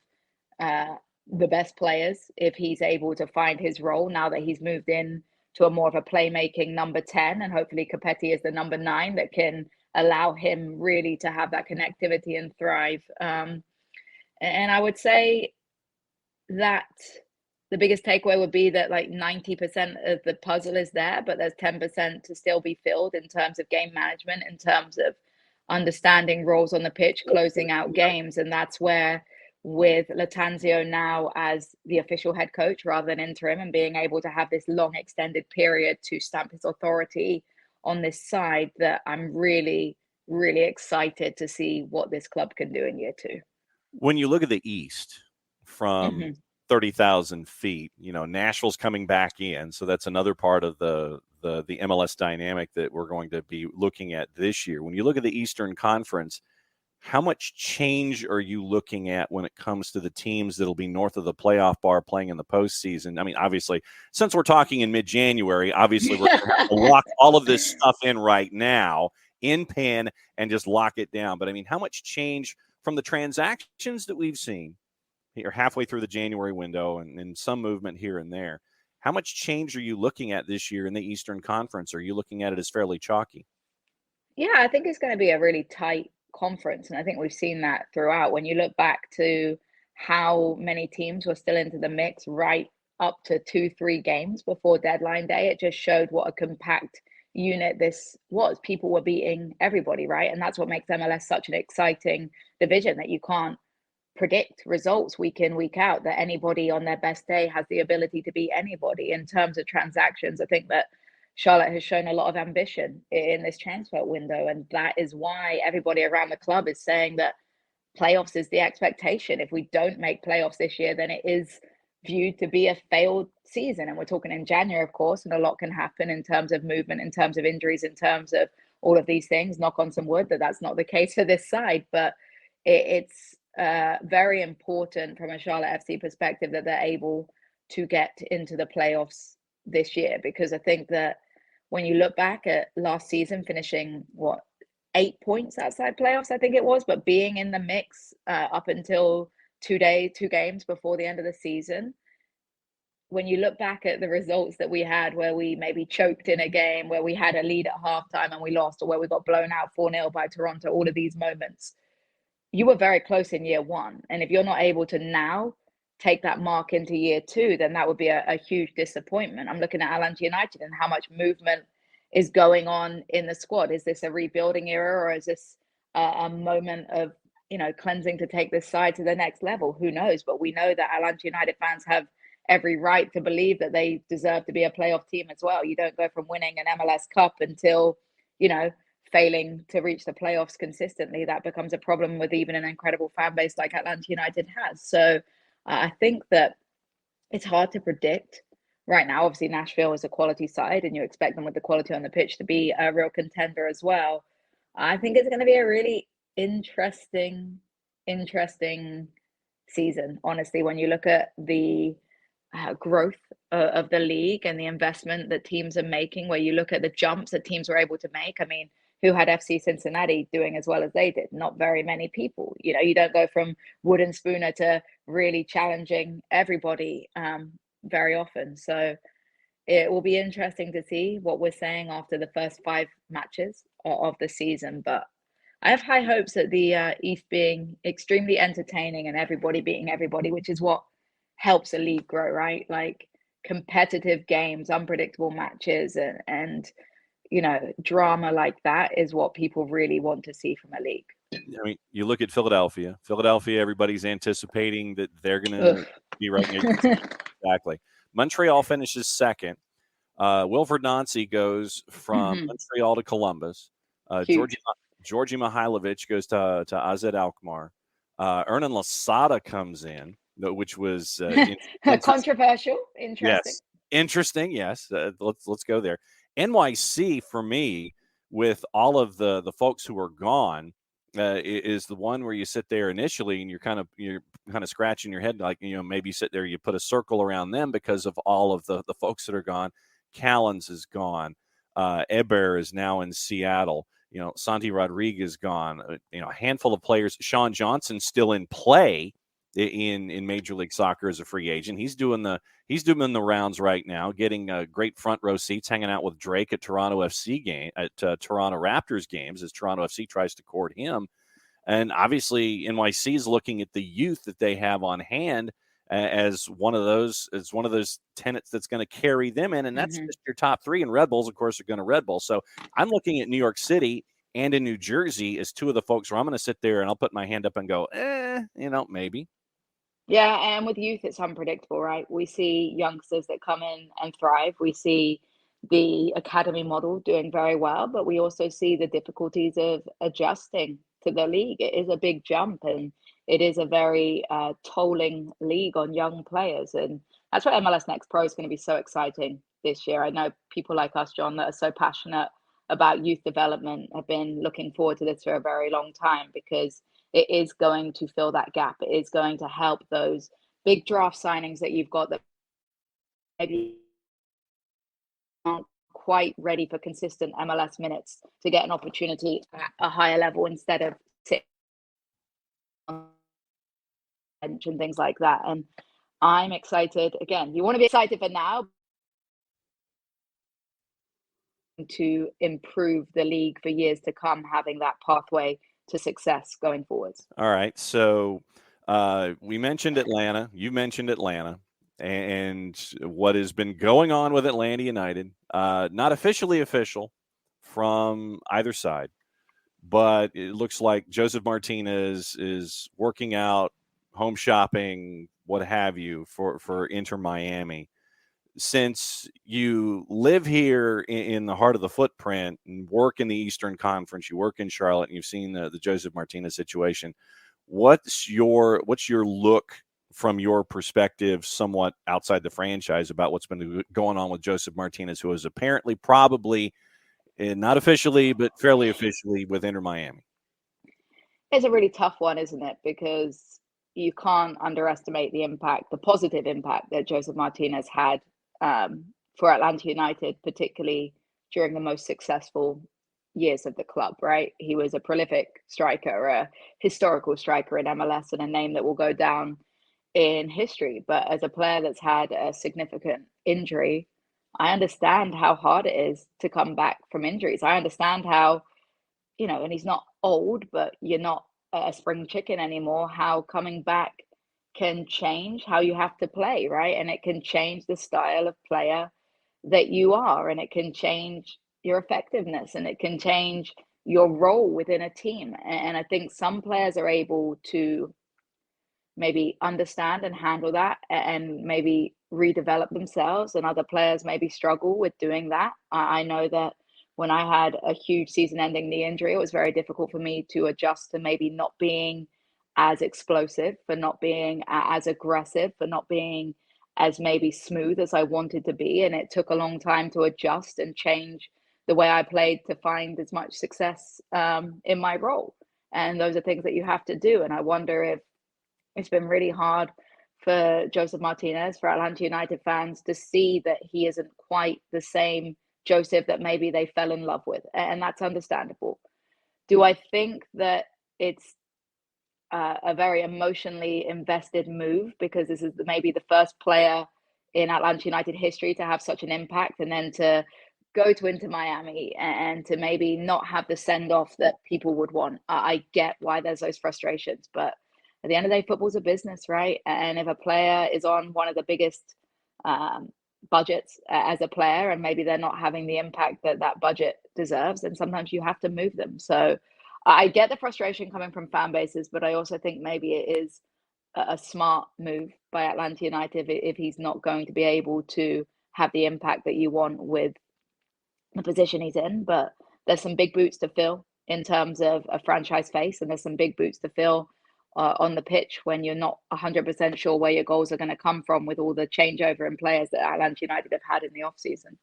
the best players if he's able to find his role, now that he's moved in to a more of a playmaking number 10, and hopefully Copetti is the number 9 that can allow him really to have that connectivity and thrive. And I would say that the biggest takeaway would be that like 90% of the puzzle is there, but there's 10% to still be filled in terms of game management, in terms of understanding roles on the pitch, closing out games. And that's where, with Latanzio now as the official head coach rather than interim, and being able to have this long extended period to stamp his authority on this side, that I'm really, really excited to see what this club can do in year 2.
When you look at the East from 30,000 feet, Nashville's coming back in. So that's another part of the MLS dynamic that we're going to be looking at this year. When you look at the Eastern Conference, how much change are you looking at when it comes to the teams that'll be north of the playoff bar playing in the postseason? I mean, obviously, since we're talking in mid-January, obviously we're going to lock all of this stuff in right now in pen and just lock it down. But I mean, how much change from the transactions that we've seen here halfway through the January window and some movement here and there, how much change are you looking at this year in the Eastern Conference? Are you looking at it as fairly chalky?
Yeah, I think it's going to be a really tight conference. And I think we've seen that throughout. When you look back to how many teams were still into the mix right up to 2-3 games before deadline day, it just showed what a compact unit this was. People were beating everybody, right? And that's what makes MLS such an exciting division, that you can't predict results week in, week out, that anybody on their best day has the ability to beat anybody. In terms of transactions, I think that Charlotte has shown a lot of ambition in this transfer window, and that is why everybody around the club is saying that playoffs is the expectation. If we don't make playoffs this year, then it is viewed to be a failed season. And we're talking in January, of course, and a lot can happen in terms of movement, in terms of injuries, in terms of all of these things. Knock on some wood that that's not the case for this side, but it's very important from a Charlotte FC perspective that they're able to get into the playoffs this year, because I think that when you look back at last season, finishing 8 points outside playoffs, I think it was, but being in the mix up until 2 games before the end of the season when you look back at the results that we had, where we maybe choked in a game, where we had a lead at halftime and we lost, or where we got blown out 4-0 by Toronto, all of these moments, you were very close in year one. And if you're not able to now take that mark into year two, then that would be a huge disappointment. I'm looking at Atlanta United and how much movement is going on in the squad. Is this a rebuilding era, or is this a moment of, cleansing to take this side to the next level? Who knows? But we know that Atlanta United fans have every right to believe that they deserve to be a playoff team as well. You don't go from winning an MLS Cup until, failing to reach the playoffs consistently. That becomes a problem with even an incredible fan base like Atlanta United has. So I think that it's hard to predict right now. Obviously, Nashville is a quality side, and you expect them with the quality on the pitch to be a real contender as well. I think it's going to be a really interesting season, honestly, when you look at the growth of the league and the investment that teams are making, where you look at the jumps that teams were able to make. I mean, who had FC Cincinnati doing as well as they did? Not very many people. You don't go from wooden spooner to really challenging everybody very often. So it will be interesting to see what we're saying after the first 5 matches of the season. But I have high hopes at the East being extremely entertaining and everybody beating everybody, which is what helps a league grow, right? Like competitive games, unpredictable matches, and drama like that is what people really want to see from a league.
I mean, you look at Philadelphia. Everybody's anticipating that they're going to be right near. Exactly. Montreal finishes second. Wilfred Nancy goes from Montreal to Columbus. Georgi Mihailovic goes to AZ Alkmaar. Hernan Losada comes in, which was
controversial. Interesting.
Yes, interesting. Yes, let's go there. NYC for me, with all of the folks who are gone, is the one where you sit there initially and you're kind of scratching your head, like maybe you sit there, you put a circle around them because of all of the folks that are gone. Callens is gone. Eber is now in Seattle. Santi Rodriguez gone. A handful of players. Sean Johnson still in play in Major League Soccer as a free agent. He's doing the rounds right now, getting great front row seats, hanging out with Drake at Toronto Raptors games as Toronto FC tries to court him. And obviously NYC is looking at the youth that they have on hand as one of those tenants that's going to carry them in, and that's just your top 3. And Red Bulls, of course, are going to Red Bull. So I'm looking at New York City and in New Jersey as 2 of the folks where I'm going to sit there and I'll put my hand up and go, maybe.
Yeah, and with youth, it's unpredictable, right? We see youngsters that come in and thrive. We see the academy model doing very well, but we also see the difficulties of adjusting to the league. It is a big jump, and it is a very tolling league on young players. And that's why MLS Next Pro is going to be so exciting this year. I know people like us, John, that are so passionate about youth development have been looking forward to this for a very long time, because it is going to fill that gap. It is going to help those big draft signings that you've got that maybe aren't quite ready for consistent MLS minutes to get an opportunity at a higher level instead of sitting on the bench and things like that. And I'm excited. Again, you want to be excited for now to improve the league for years to come, having that pathway to success going forwards.
All right. So we mentioned Atlanta. You mentioned Atlanta and what has been going on with Atlanta United. Not officially official from either side, but it looks like Joseph Martinez is working out, home shopping, what have you, for Inter Miami. Since you live here in the heart of the footprint and work in the Eastern Conference, you work in Charlotte, and you've seen the Joseph Martinez situation, what's your look from your perspective, somewhat outside the franchise, about what's been going on with Joseph Martinez, who is apparently probably, not officially, but fairly officially, with Inter Miami?
It's a really tough one, isn't it? Because you can't underestimate the positive impact that Joseph Martinez had for Atlanta United, particularly during the most successful years of the club, right? He was a prolific striker, a historical striker in MLS, and a name that will go down in history. But as a player that's had a significant injury, I understand how hard it is to come back from injuries. I understand how, and he's not old, but you're not a spring chicken anymore, how coming back can change how you have to play, right? And it can change the style of player that you are, and it can change your effectiveness, and it can change your role within a team. And I think some players are able to maybe understand and handle that and maybe redevelop themselves, and other players maybe struggle with doing that. I know that when I had a huge season ending knee injury, it was very difficult for me to adjust to maybe not being as explosive, for not being as aggressive, for not being as maybe smooth as I wanted to be. And it took a long time to adjust and change the way I played to find as much success in my role. And those are things that you have to do. And I wonder if it's been really hard for Joseph Martinez, for Atlanta United fans, to see that he isn't quite the same Joseph that maybe they fell in love with. And that's understandable. Do I think that it's a very emotionally invested move because this is maybe the first player in Atlanta United history to have such an impact, and then to go to Inter Miami and to maybe not have the send off that people would want? I get why there's those frustrations, but at the end of the day, football's a business, right? And if a player is on one of the biggest budgets as a player, and maybe they're not having the impact that that budget deserves, then sometimes you have to move them. So I get the frustration coming from fan bases, but I also think maybe it is a smart move by Atlanta United if he's not going to be able to have the impact that you want with the position he's in. But there's some big boots to fill in terms of a franchise face, and there's some big boots to fill on the pitch when you're not 100% sure where your goals are going to come from with all the changeover in players that Atlanta United have had in the offseason.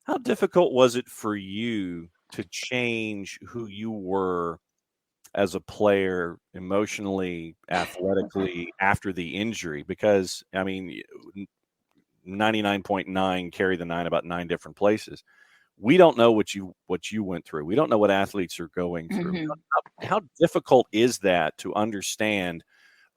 How difficult was it for you to change who you were as a player, emotionally, athletically, after the injury? Because, I mean, 99.9 carry the 9 about 9 different places. We don't know what you went through. We don't know what athletes are going through.
Mm-hmm.
How difficult is that to understand,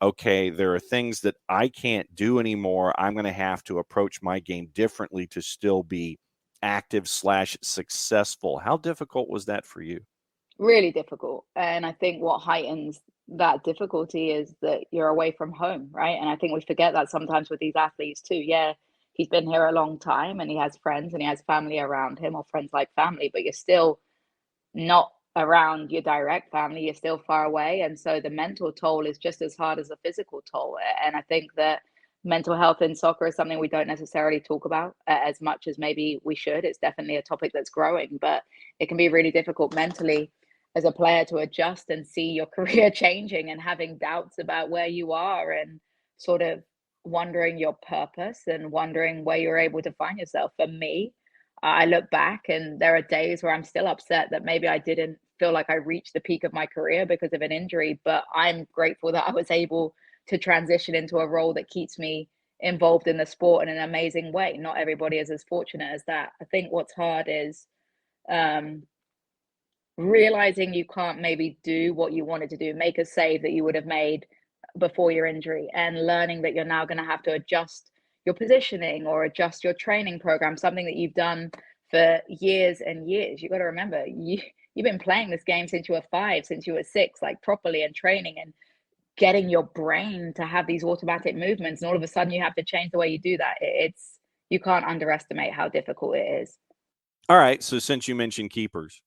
okay, there are things that I can't do anymore. I'm going to have to approach my game differently to still be active / successful. How difficult was that for you?
Really difficult. And I think what heightens that difficulty is that you're away from home, right? And I think we forget that sometimes with these athletes too. Yeah, he's been here a long time and he has friends and he has family around him, or friends like family, but you're still not around your direct family. You're still far away. And so the mental toll is just as hard as the physical toll. And I think that mental health in soccer is something we don't necessarily talk about as much as maybe we should. It's definitely a topic that's growing, but it can be really difficult mentally as a player to adjust and see your career changing and having doubts about where you are, and sort of wondering your purpose and wondering where you're able to find yourself. For me, I look back and there are days where I'm still upset that maybe I didn't feel like I reached the peak of my career because of an injury, but I'm grateful that I was able to transition into a role that keeps me involved in the sport in an amazing way. Not everybody is as fortunate as that. I think what's hard is um, realizing you can't maybe do what you wanted to do, make a save that you would have made before your injury, and learning that you're now going to have to adjust your positioning or adjust your training program, something that you've done for years and years. You got to remember, you've been playing this game since you were 5, since you were 6, like properly, and training and getting your brain to have these automatic movements, and all of a sudden you have to change the way you do that. It's, you can't underestimate how difficult it is.
All right, so since you mentioned keepers,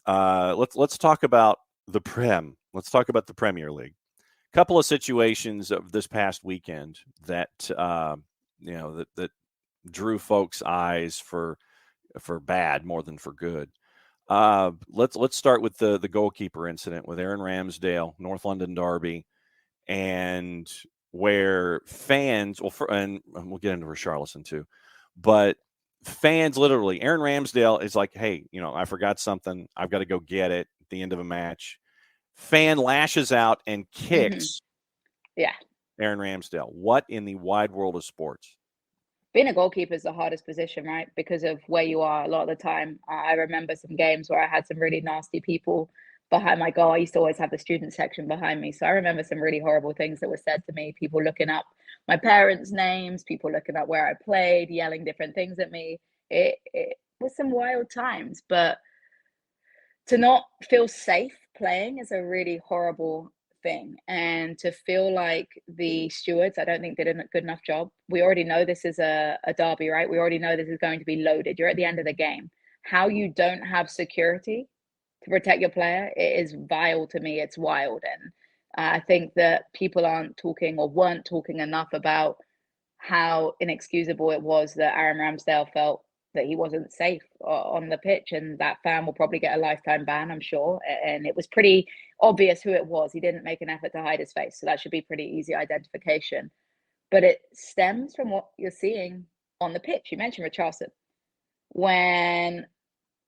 let's talk about the Prem. Let's talk about the Premier League. Couple of situations of this past weekend that that drew folks' eyes for bad more than for good. Let's start with the goalkeeper incident with Aaron Ramsdale, North London derby, and where fans, and we'll get into Richarlison too, but fans literally, Aaron Ramsdale is like, hey, I forgot something. I've got to go get it at the end of a match. Fan lashes out and kicks Aaron Ramsdale. What in the wide world of sports?
Being a goalkeeper is the hardest position, right? Because of where you are a lot of the time. I remember some games where I had some really nasty people behind my goal. I used to always have the student section behind me. So I remember some really horrible things that were said to me, people looking up my parents' names, people looking up where I played, yelling different things at me. It was some wild times, but to not feel safe playing is a really horrible thing. And to feel like the stewards, I don't think did a good enough job. We already know this is a derby, right? We already know this is going to be loaded. You're at the end of the game. How you don't have security to protect your player, it is vile to me. It's wild. And I think that people aren't talking or weren't talking enough about how inexcusable it was that Aaron Ramsdale felt that he wasn't safe on the pitch, and that fan will probably get a lifetime ban, I'm sure. And it was pretty obvious who it was. He didn't make an effort to hide his face, so that should be pretty easy identification. But it stems from what you're seeing on the pitch. You mentioned Richarlison. When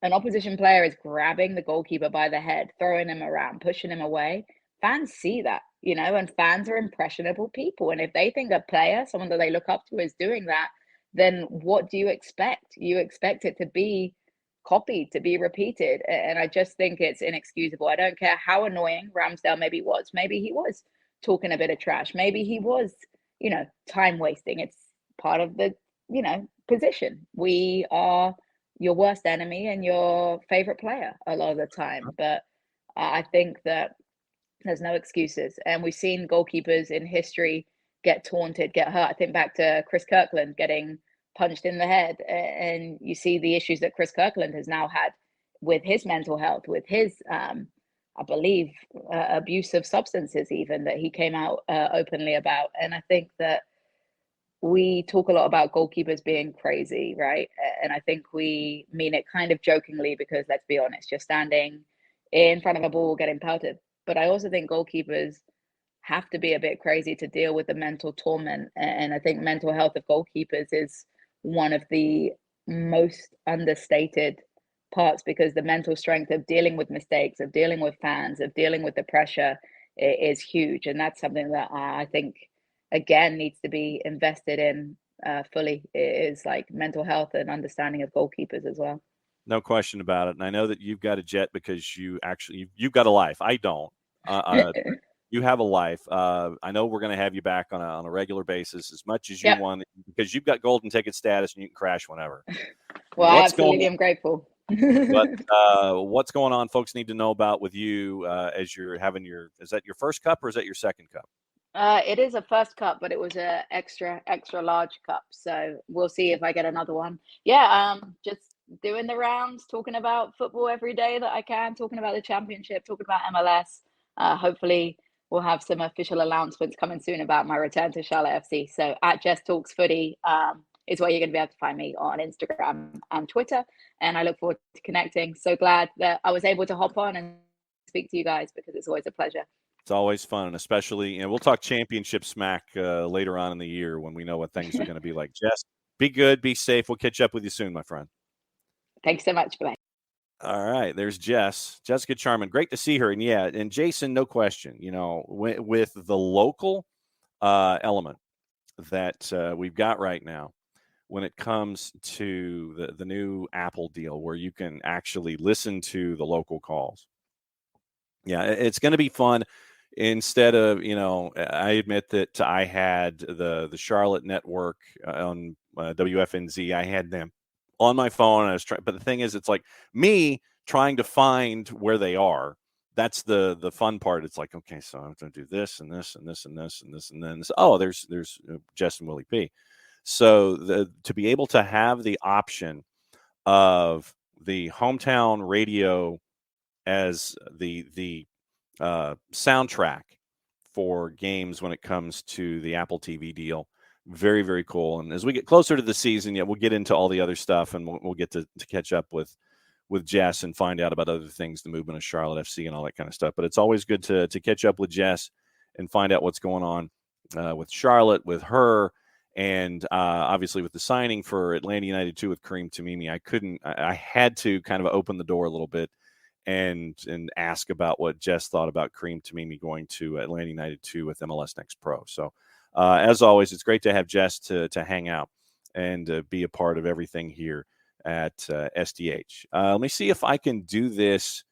an opposition player is grabbing the goalkeeper by the head, throwing him around, pushing him away, fans see that, and fans are impressionable people. And if they think a player, someone that they look up to, is doing that, then what do you expect? You expect it to be copied, to be repeated. And I just think it's inexcusable. I don't care how annoying Ramsdale maybe was. Maybe he was talking a bit of trash. Maybe he was, time wasting. It's part of the, position. We are your worst enemy and your favorite player a lot of the time. But I think that there's no excuses. And we've seen goalkeepers in history get taunted, get hurt. I think back to Chris Kirkland getting punched in the head. And you see the issues that Chris Kirkland has now had with his mental health, with his, I believe, abuse of substances even, that he came out openly about. And I think that we talk a lot about goalkeepers being crazy, right? And I think we mean it kind of jokingly because, let's be honest, you're standing in front of a ball getting pelted. But I also think goalkeepers have to be a bit crazy to deal with the mental torment. And I think mental health of goalkeepers is one of the most understated parts, because the mental strength of dealing with mistakes, of dealing with fans, of dealing with the pressure is huge. And that's something that I think, again, needs to be invested in fully, is like mental health and understanding of goalkeepers as well.
No question about it. And I know that you've got a jet because you've got a life. I don't. You have a life. I know we're going to have you back on a regular basis as much as you want, because you've got golden ticket status and you can crash whenever.
Well, I absolutely am grateful.
But what's going on? Folks need to know about with you as you're having is that your first cup or is that your second cup?
It is a first cup, but it was a extra large cup. So we'll see if I get another one. Yeah. Just doing the rounds, talking about football every day that I can, talking about the championship, talking about MLS. Hopefully we'll have some official announcements coming soon about my return to Charlotte FC. So at Jess Talks Footy is where you're going to be able to find me on Instagram and Twitter. And I look forward to connecting. So glad that I was able to hop on and speak to you guys, because it's always a pleasure.
It's always fun, and especially, we'll talk championship smack later on in the year when we know what things are going to be like. Jess, be good, be safe. We'll catch up with you soon, my friend.
Thanks so much. Bye.
All right, there's Jessica Charman. Great to see her. And and Jason, no question, with the local element that we've got right now when it comes to the new Apple deal, where you can actually listen to the local calls. Yeah, it's going to be fun. Instead of, I admit that I had the Charlotte network on WFNZ. I had them on my phone. I was trying, but the thing is, it's like me trying to find where they are. That's the fun part. It's like, okay, so I'm going to do this and this and this and this and this and then this. Oh, there's Jess and Willie P. So to be able to have the option of the hometown radio as the soundtrack for games when it comes to the Apple TV deal. Very, very cool. And as we get closer to the season, we'll get into all the other stuff, and we'll get to catch up with Jess and find out about other things, the movement of Charlotte FC and all that kind of stuff. But it's always good to catch up with Jess and find out what's going on with Charlotte, with her, and obviously with the signing for Atlanta United 2 with Kareem Tamimi. I had to kind of open the door a little bit and ask about what Jess thought about Kareem Tamimi going to Atlanta United 2 with MLS Next Pro. So as always, it's great to have Jess to hang out and be a part of everything here at SDH. Let me see if I can do this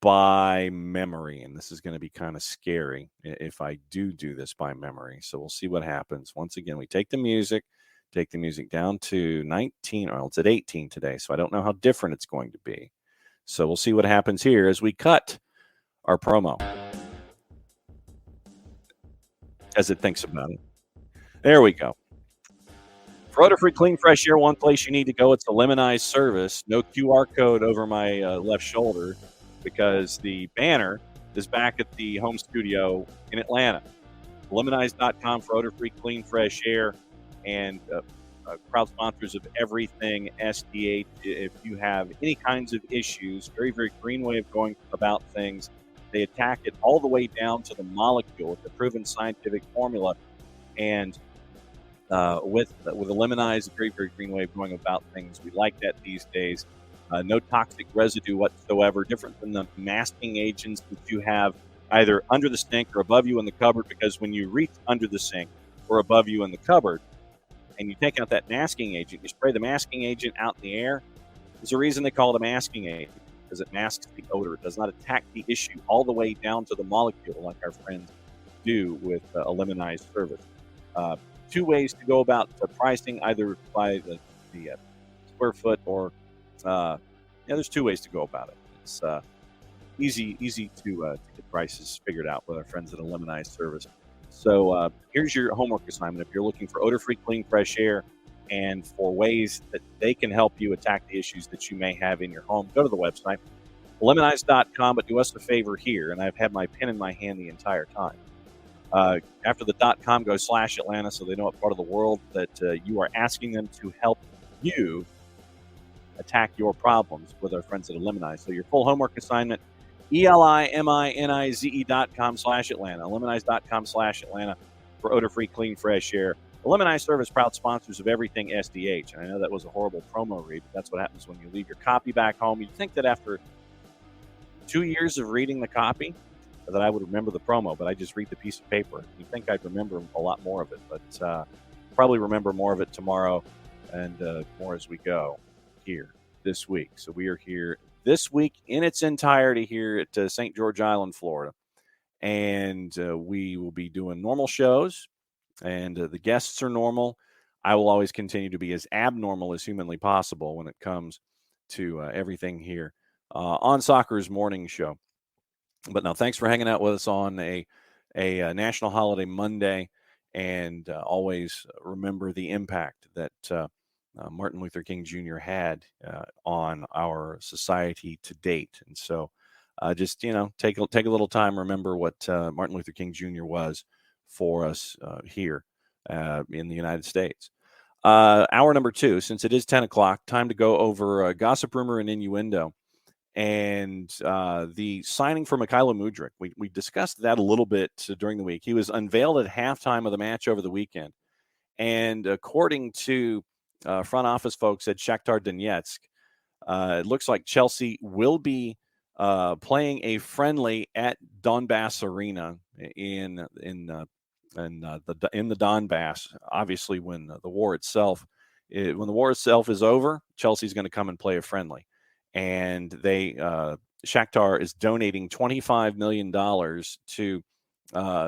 by memory, and this is going to be kind of scary if I do this by memory. So we'll see what happens. Once again, we take the music down to 19. Well, it's at 18 today, so I don't know how different it's going to be. So we'll see what happens here as we cut our promo as it thinks about it. There we go. For odor-free, clean, fresh air, one place you need to go. It's the Lemonize service. No QR code over my left shoulder because the banner is back at the home studio in Atlanta. Lemonize.com for odor-free, clean, fresh air, and proud sponsors of everything SDH. If you have any kinds of issues, very, very green way of going about things. They attack it all the way down to the molecule with the proven scientific formula. And with the Lemonize, a very, very green way of going about things. We like that these days. No toxic residue whatsoever, different than the masking agents that you have either under the sink or above you in the cupboard, because when you reach under the sink or above you in the cupboard and you take out that masking agent, you spray the masking agent out in the air. There's a reason they call it a masking agent, because it masks the odor. It does not attack the issue all the way down to the molecule like our friends do with a Lemonize service. Two ways to go about the pricing, either by the square foot or there's two ways to go about it. It's easy to get prices figured out with our friends at a Lemonize service. So here's your homework assignment. If you're looking for odor-free, clean, fresh air, and for ways that they can help you attack the issues that you may have in your home, go to the website, lemonize.com, but do us a favor here, and I've had my pen in my hand the entire time. After the .com, go /Atlanta so they know what part of the world that you are asking them to help you attack your problems with our friends at Lemonize. So your full homework assignment, ELIMINIZE.com /Atlanta, lemonize.com /Atlanta for odor-free, clean, fresh air. The Lemonize service, proud sponsors of everything SDH. And I know that was a horrible promo read, but that's what happens when you leave your copy back home. You'd think that after 2 years of reading the copy, that I would remember the promo, but I just read the piece of paper. You'd think I'd remember a lot more of it, but probably remember more of it tomorrow and more as we go here this week. So we are here this week in its entirety here at St. George Island, Florida. And we will be doing normal shows, and the guests are normal. I will always continue to be as abnormal as humanly possible when it comes to everything here on Soccer's Morning Show. But no, thanks for hanging out with us on a National Holiday Monday, and always remember the impact that Martin Luther King Jr. had on our society to date. And so just, take a little time, remember what Martin Luther King Jr. was for us here in the United States. Hour number 2, since it is 10 o'clock, time to go over gossip, rumor, and innuendo. And the signing for Mykhailo Mudryk, we discussed that a little bit during the week. He was unveiled at halftime of the match over the weekend. And according to front office folks at Shakhtar Donetsk, it looks like Chelsea will be playing a friendly at Donbass Arena in the Donbass. Obviously, when the war itself is over, Chelsea's going to come and play a friendly. And Shakhtar is donating $25 million to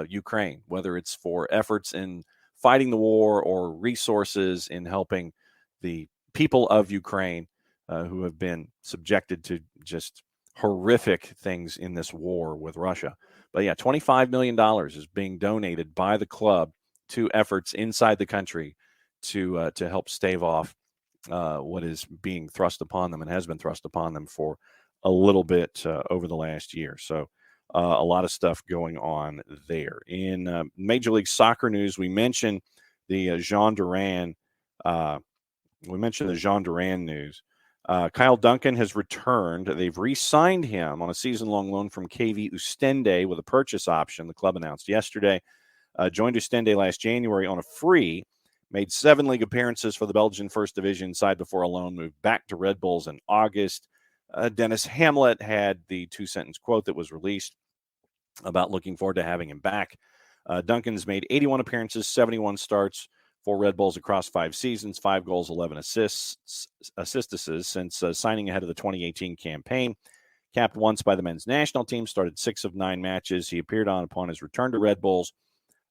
Ukraine, whether it's for efforts in fighting the war or resources in helping the people of Ukraine who have been subjected to just horrific things in this war with Russia. But yeah, $25 million is being donated by the club to efforts inside the country to help stave off what is being thrust upon them and has been thrust upon them for a little bit over the last year. So a lot of stuff going on there. In Major League Soccer news, we mentioned the Jean Duran. News. Kyle Duncan has returned. They've re-signed him on a season-long loan from KV Oostende with a purchase option. The club announced yesterday. Joined Oostende last January on a free. Made 7 league appearances for the Belgian First Division side before a loan moved back to Red Bulls in August. Dennis Hamlet had the 2-sentence quote that was released about looking forward to having him back. Duncan's made 81 appearances, 71 starts for Red Bulls across 5 seasons, 5 goals, 11 assists since signing ahead of the 2018 campaign. Capped once by the men's national team, started 6 of 9 matches. He appeared on upon his return to Red Bulls.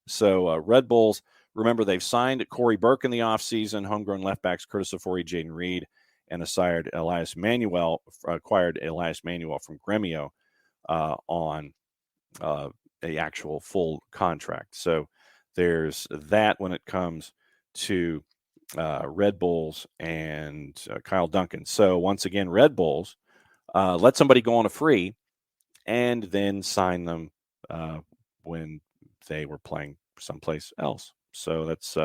So Red Bulls, remember, they've signed Corey Burke in the offseason, homegrown left backs Curtis Ofori, Jaden Reed, and acquired Elias Manuel from Gremio on a actual full contract. So there's that when it comes to Red Bulls and Kyle Duncan. So once again, Red Bulls let somebody go on a free and then sign them when they were playing someplace else. So that's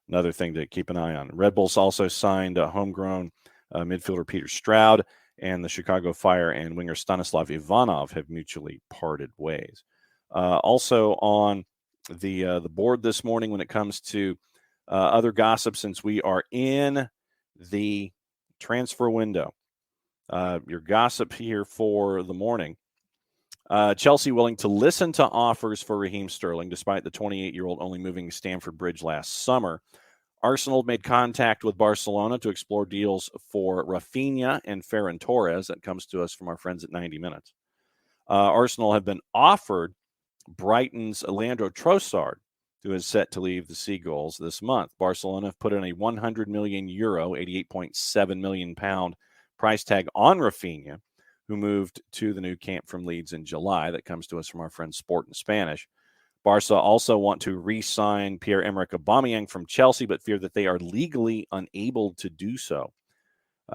another thing to keep an eye on. Red Bulls also signed homegrown midfielder Peter Stroud, and the Chicago Fire and winger Stanislav Ivanov have mutually parted ways. Also on the board this morning when it comes to other gossip, since we are in the transfer window, your gossip here for the morning. Chelsea willing to listen to offers for Raheem Sterling, despite the 28-year-old only moving Stamford Bridge last summer. Arsenal made contact with Barcelona to explore deals for Rafinha and Ferran Torres. That comes to us from our friends at 90 Minutes. Arsenal have been offered Brighton's Leandro Trossard, who is set to leave the Seagulls this month. Barcelona have put in a €100 million, 88.7 million pound price tag on Rafinha, who moved to the new camp from Leeds in July. That comes to us from our friend Sport in Spanish. Barca also want to re-sign Pierre-Emerick Aubameyang from Chelsea, but fear that they are legally unable to do so.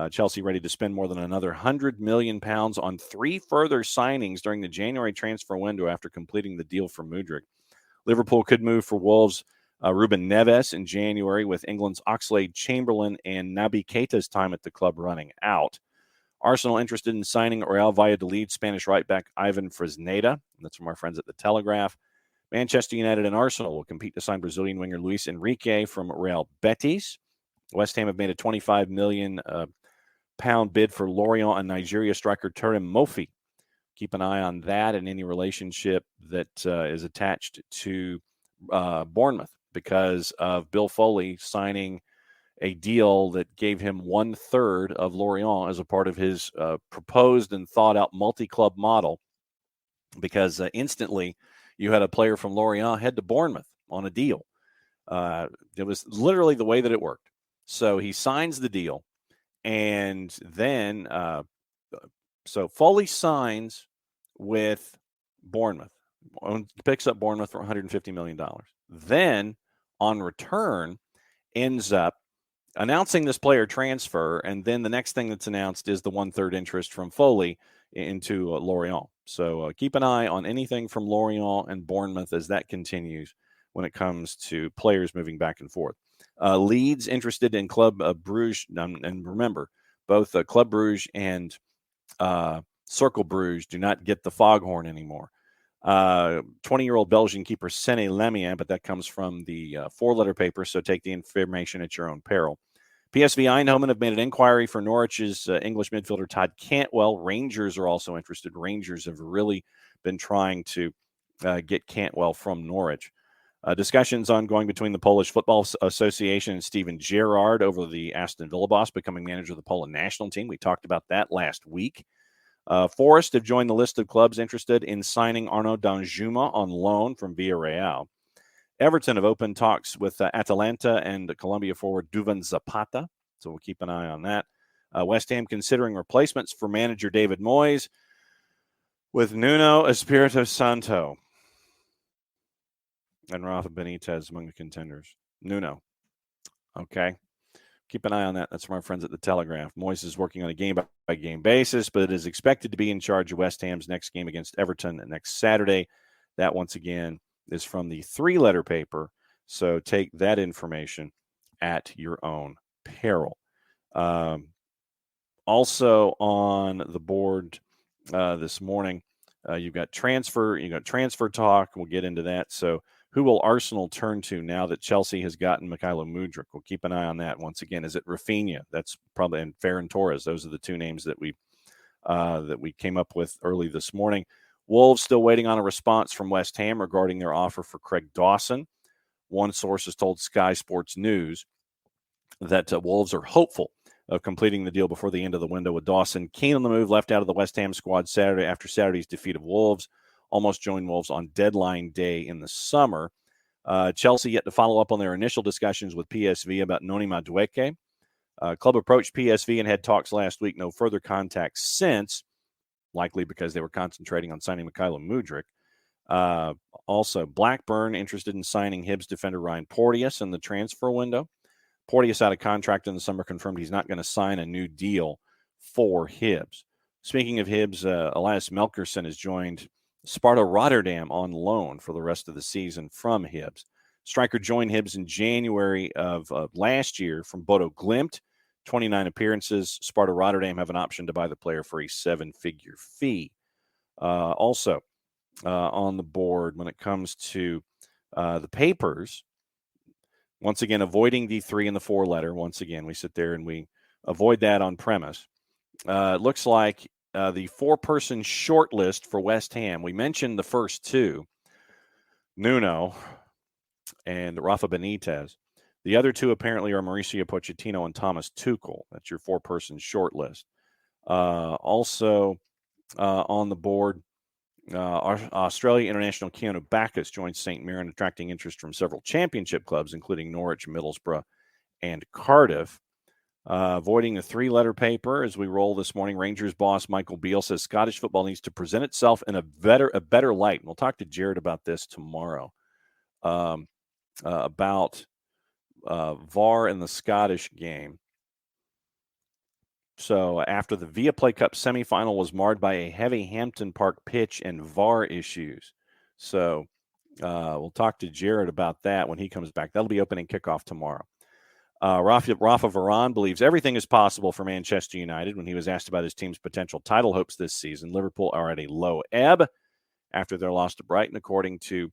Chelsea ready to spend more than another £100 million on 3 further signings during the January transfer window after completing the deal for Mudryk. Liverpool could move for Wolves' Ruben Neves in January, with England's Oxlade-Chamberlain and Naby Keita's time at the club running out. Arsenal interested in signing Real Valladolid Spanish right-back Ivan Fresneda. That's from our friends at The Telegraph. Manchester United and Arsenal will compete to sign Brazilian winger Luis Enrique from Real Betis. West Ham have made a £25 million bid for Lorient and Nigeria striker Turim Mofi. Keep an eye on that and any relationship that is attached to Bournemouth, because of Bill Foley signing a deal that gave him 1/3 of Lorient as a part of his proposed and thought out multi-club model, because instantly you had a player from Lorient head to Bournemouth on a deal. It was literally the way that it worked. So he signs the deal, and then so Foley signs with Bournemouth, picks up Bournemouth for $150 million. Then on return ends up announcing this player transfer, and then the next thing that's announced is the 1/3 interest from Foley into Lorient. So keep an eye on anything from Lorient and Bournemouth as that continues when it comes to players moving back and forth. Leeds interested in Club Bruges, and remember, both Club Bruges and Circle Bruges do not get the foghorn anymore. 20-year-old Belgian keeper Sene Lemien, but that comes from the 4-letter paper, so take the information at your own peril. PSV Eindhoven have made an inquiry for Norwich's English midfielder Todd Cantwell. Rangers are also interested. Rangers have really been trying to get Cantwell from Norwich. Discussions ongoing between the Polish Football Association and Steven Gerrard over the Aston Villa boss becoming manager of the Poland national team. We talked about that last week. Forest have joined the list of clubs interested in signing Arnaud Danjuma on loan from Villarreal. Everton have opened talks with Atalanta and Colombia forward Duvan Zapata, so we'll keep an eye on that. West Ham considering replacements for manager David Moyes, with Nuno Espirito Santo and Rafa Benitez among the contenders. Nuno. Okay. Keep an eye on that. That's from our friends at The Telegraph. Moyes is working on a game-by-game basis, but is expected to be in charge of West Ham's next game against Everton next Saturday. That, once again, is from the 3-letter paper, so take that information at your own peril. Also on the board this morning, you've got transfer talk. We'll get into that. So who will Arsenal turn to now that Chelsea has gotten Mykhailo Mudryk? We'll keep an eye on that. Once again, is it Rafinha? That's probably, and Ferran Torres. Those are the 2 names that we came up with early this morning. Wolves still waiting on a response from West Ham regarding their offer for Craig Dawson. One source has told Sky Sports News that Wolves are hopeful of completing the deal before the end of the window, with Dawson keen on the move, left out of the West Ham squad Saturday after Saturday's defeat of Wolves. Almost joined Wolves on deadline day in the summer. Chelsea yet to follow up on their initial discussions with PSV about Noni Madueke. Club approached PSV and had talks last week. No further contact since, likely because they were concentrating on signing Mykhailo Mudryk. Also, Blackburn interested in signing Hibs defender Ryan Porteous in the transfer window. Porteous out of contract in the summer, confirmed he's not going to sign a new deal for Hibs. Speaking of Hibs, Elias Melkerson has joined Sparta Rotterdam on loan for the rest of the season from Hibs. Striker joined Hibs in January of last year from Bodo Glimt. 29 appearances. Sparta Rotterdam have an option to buy the player for a 7-figure fee. Also on the board when it comes to the papers, once again, avoiding the 3 and the 4 letter. Once again, we sit there and we avoid that on premise. It looks like the 4-person short list for West Ham. We mentioned the first 2, Nuno and Rafa Benitez. The other 2 apparently are Mauricio Pochettino and Thomas Tuchel. That's your 4-person short list. Also on the board, Australia international Keanu Backus joins St. Mirren, attracting interest from several championship clubs, including Norwich, Middlesbrough, and Cardiff. Avoiding the 3-letter paper as we roll this morning, Rangers boss Michael Beale says Scottish football needs to present itself in a better light. And we'll talk to Jarrett about this tomorrow, about VAR in the Scottish game. So after the Viaplay Cup semifinal was marred by a heavy Hampton Park pitch and VAR issues. So we'll talk to Jarrett about that when he comes back. That'll be opening kickoff tomorrow. Rafa Varane believes everything is possible for Manchester United. When he was asked about his team's potential title hopes this season, Liverpool are at a low ebb after their loss to Brighton, according to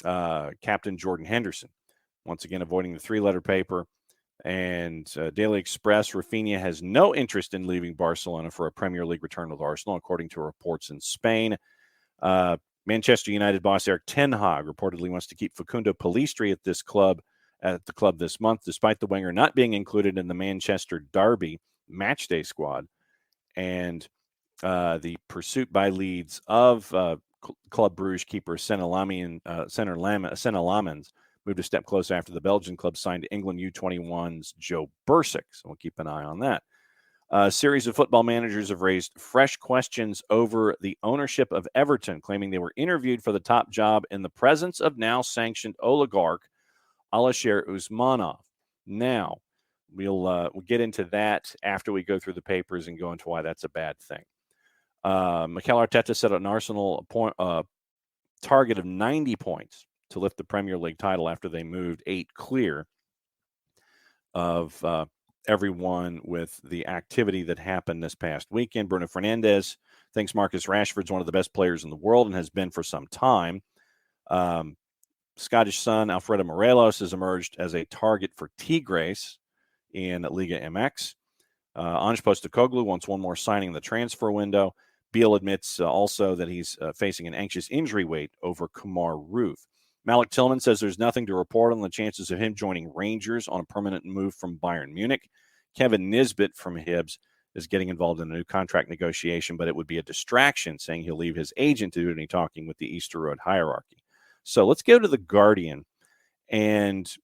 Captain Jordan Henderson. Once again, avoiding the 3-letter paper. And Daily Express, Rafinha has no interest in leaving Barcelona for a Premier League return with Arsenal, according to reports in Spain. Manchester United boss Erik ten Hag reportedly wants to keep Facundo Pellistri at the club this month, despite the winger not being included in the Manchester Derby matchday squad. And the pursuit by Leeds of Club Brugge keeper Senna Lamens moved a step closer after the Belgian club signed England U21's Joe Bursick. So we'll keep an eye on that. A series of football managers have raised fresh questions over the ownership of Everton, claiming they were interviewed for the top job in the presence of now sanctioned oligarch Alisher Usmanov. Now, we'll get into that after we go through the papers and go into why that's a bad thing. Mikel Arteta set an Arsenal target of 90 points to lift the Premier League title after they moved 8 clear of everyone with the activity that happened this past weekend. Bruno Fernandes thinks Marcus Rashford's one of the best players in the world and has been for some time. Scottish Sun Alfredo Morelos has emerged as a target for Tigres in Liga MX. Ange Postecoglou wants one more signing in the transfer window. Beale admits also that he's facing an anxious injury wait over Kumar Ruth. Malik Tillman says there's nothing to report on the chances of him joining Rangers on a permanent move from Bayern Munich. Kevin Nisbet from Hibs is getting involved in a new contract negotiation, but it would be a distraction, saying he'll leave his agent to do any talking with the Easter Road hierarchy. So let's go to The Guardian and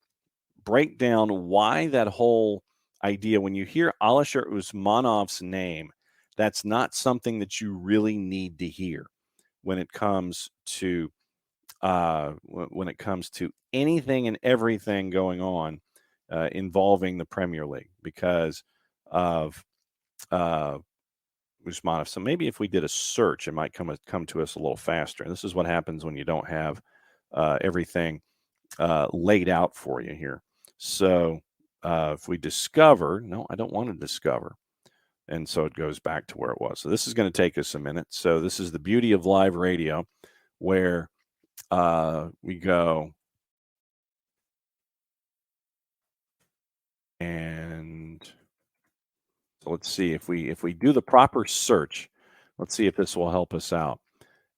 break down why that whole idea, when you hear Alisher Usmanov's name, that's not something that you really need to hear when it comes to anything and everything going on involving the Premier League because of Usmanov. So maybe if we did a search, it might come to us a little faster. And this is what happens when you don't have everything laid out for you here. So if we discover, no, I don't want to discover. And so it goes back to where it was. So this is going to take us a minute. So this is the beauty of live radio where we go and so let's see if we do the proper search. Let's see if this will help us out.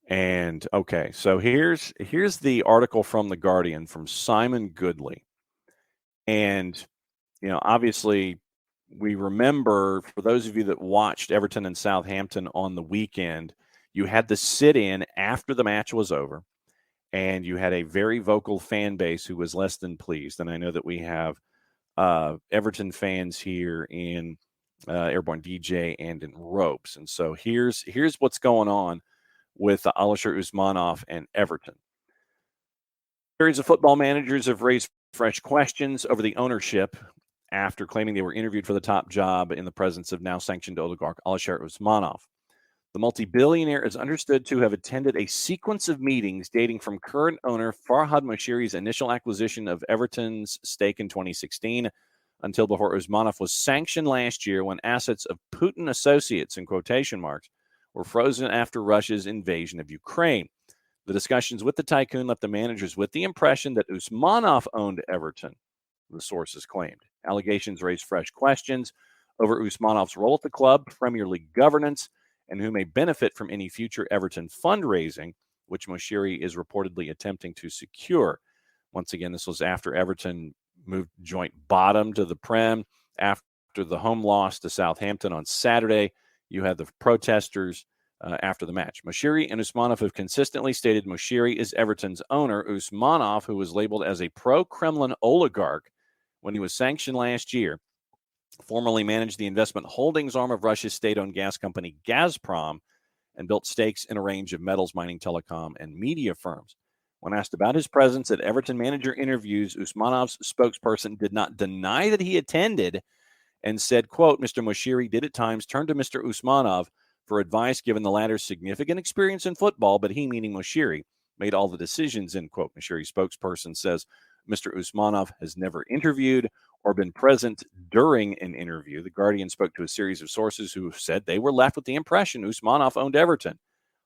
And okay, so here's the article from The Guardian from Simon Goodley. And, you know, obviously we remember, for those of you that watched Everton and Southampton on the weekend, you had the sit-in after the match was over, and you had a very vocal fan base who was less than pleased. And I know that we have Everton fans here in Airborne DJ and in Ropes. And so here's what's going on with Alisher Usmanov and Everton. A series of football managers have raised fresh questions over the ownership after claiming they were interviewed for the top job in the presence of now sanctioned oligarch Alisher Usmanov. The multi-billionaire is understood to have attended a sequence of meetings dating from current owner Farhad Moshiri's initial acquisition of Everton's stake in 2016 until before Usmanov was sanctioned last year when assets of Putin associates, in quotation marks, were frozen after Russia's invasion of Ukraine. The discussions with the tycoon left the managers with the impression that Usmanov owned Everton, the sources claimed. Allegations raised fresh questions over Usmanov's role at the club, Premier League governance, and who may benefit from any future Everton fundraising, which Moshiri is reportedly attempting to secure. Once again, this was after Everton moved joint bottom to the Prem after the home loss to Southampton on Saturday. You had the protesters after the match. Moshiri and Usmanov have consistently stated Moshiri is Everton's owner. Usmanov, who was labeled as a pro-Kremlin oligarch when he was sanctioned last year, formerly managed the investment holdings arm of Russia's state-owned gas company Gazprom and built stakes in a range of metals, mining, telecom, and media firms. When asked about his presence at Everton manager interviews, Usmanov's spokesperson did not deny that he attended and said, quote, Mr. Moshiri did at times turn to Mr. Usmanov for advice given the latter's significant experience in football, but he, meaning Moshiri, made all the decisions, end quote. Moshiri's spokesperson says Mr. Usmanov has never interviewed or been present during an interview. The Guardian spoke to a series of sources who said they were left with the impression Usmanov owned Everton,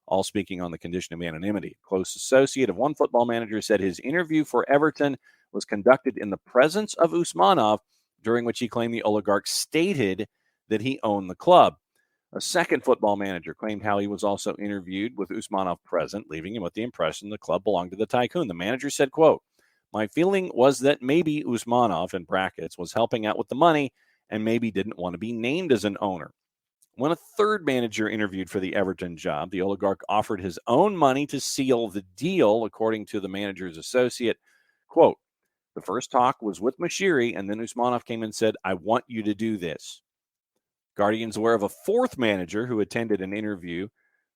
all speaking on the condition of anonymity. A close associate of one football manager said his interview for Everton was conducted in the presence of Usmanov, during which he claimed the oligarch stated that he owned the club. A second football manager claimed how he was also interviewed with Usmanov present, leaving him with the impression the club belonged to the tycoon. The manager said, quote, my feeling was that maybe Usmanov, in brackets, was helping out with the money and maybe didn't want to be named as an owner. When a third manager interviewed for the Everton job, the oligarch offered his own money to seal the deal, according to the manager's associate. Quote, the first talk was with Moshiri, and then Usmanov came and said, I want you to do this. Guardian's aware of a fourth manager who attended an interview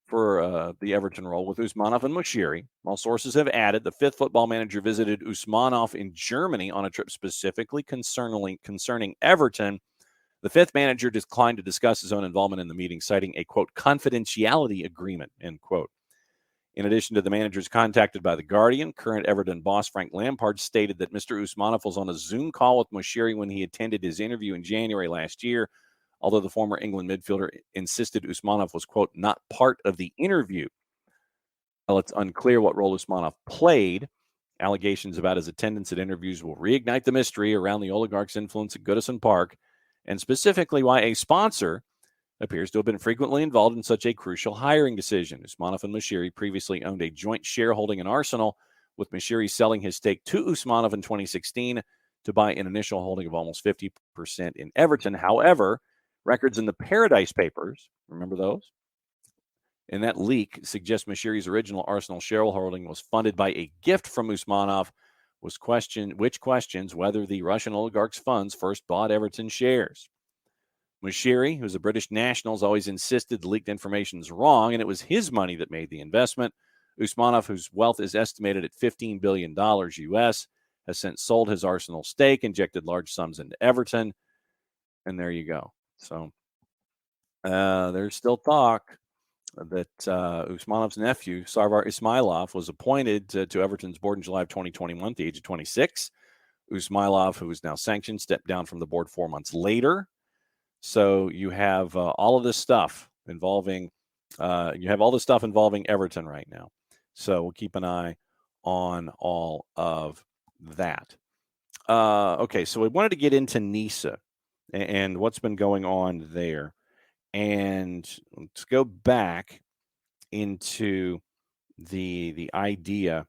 for the Everton role with Usmanov and Moshiri. While sources have added, the fifth football manager visited Usmanov in Germany on a trip specifically concerning Everton. The fifth manager declined to discuss his own involvement in the meeting, citing a, quote, confidentiality agreement, end quote. In addition to the managers contacted by The Guardian, current Everton boss Frank Lampard stated that Mr. Usmanov was on a Zoom call with Moshiri when he attended his interview in January last year, although the former England midfielder insisted Usmanov was, quote, not part of the interview. Well, it's unclear what role Usmanov played. Allegations about his attendance at interviews will reignite the mystery around the oligarch's influence at Goodison Park, and specifically why a sponsor appears to have been frequently involved in such a crucial hiring decision. Usmanov and Moshiri previously owned a joint shareholding in Arsenal, with Moshiri selling his stake to Usmanov in 2016 to buy an initial holding of almost 50% in Everton. However, records in the Paradise Papers, remember those? And that leak suggests Moshiri's original Arsenal shareholding was funded by a gift from Usmanov, which questions whether the Russian oligarch's funds first bought Everton shares. Moshiri, who's a British national, has always insisted the leaked information is wrong, and it was his money that made the investment. Usmanov, whose wealth is estimated at $15 billion U.S., has since sold his Arsenal stake, injected large sums into Everton, and there you go. So there's still talk that Usmanov's nephew, Sarvar Ismailov, was appointed to Everton's board in July of 2021 at the age of 26. Ismailov, who is now sanctioned, stepped down from the board 4 months later. So you have all of this stuff involving Everton right now. So we'll keep an eye on all of that. Okay, so we wanted to get into NISA and what's been going on there. And let's go back into the idea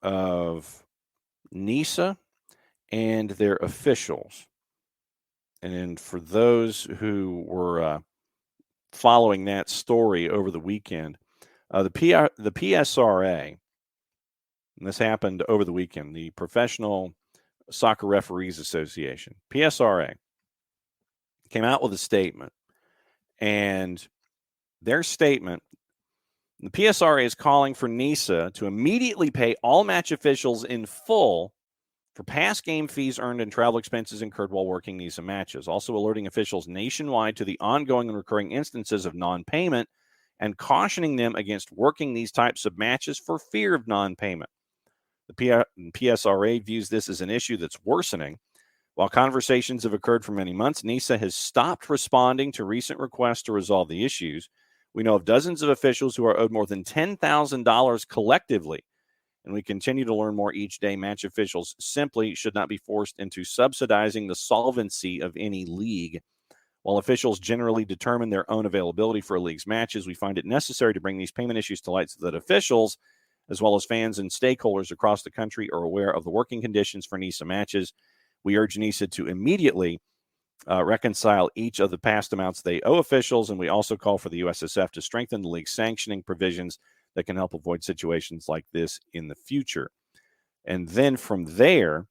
of NISA and their officials. And for those who were following that story over the weekend, the PSRA, and this happened over the weekend, the Professional Soccer Referees Association, PSRA, came out with a statement. And their statement, the PSRA is calling for NISA to immediately pay all match officials in full for past game fees earned and travel expenses incurred while working NISA matches, also alerting officials nationwide to the ongoing and recurring instances of non-payment and cautioning them against working these types of matches for fear of non-payment. The PSRA views this as an issue that's worsening. While conversations have occurred for many months, NISA has stopped responding to recent requests to resolve the issues. We know of dozens of officials who are owed more than $10,000 collectively, and we continue to learn more each day. Match officials simply should not be forced into subsidizing the solvency of any league. While officials generally determine their own availability for a league's matches, we find it necessary to bring these payment issues to light so that officials, as well as fans and stakeholders across the country, are aware of the working conditions for NISA matches. We urge NISA to immediately reconcile each of the past amounts they owe officials, and we also call for the USSF to strengthen the league's sanctioning provisions that can help avoid situations like this in the future. And then from there,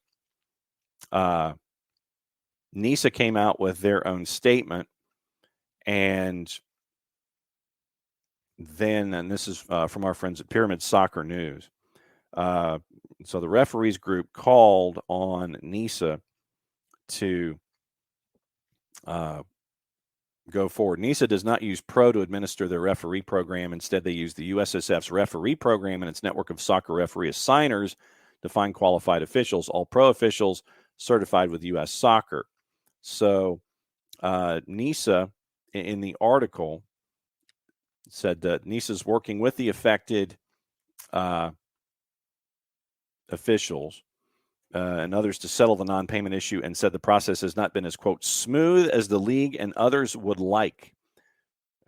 NISA came out with their own statement, and then, and this is from our friends at Pyramid Soccer News. So the referees group called on NISA to go forward. NISA does not use Pro to administer their referee program. Instead, they use the USSF's referee program and its network of soccer referee assigners to find qualified officials, all pro officials certified with U.S. Soccer. So NISA, in the article, said that NISA is working with the affected officials and others to settle the non-payment issue, and said the process has not been as, quote, smooth as the league and others would like.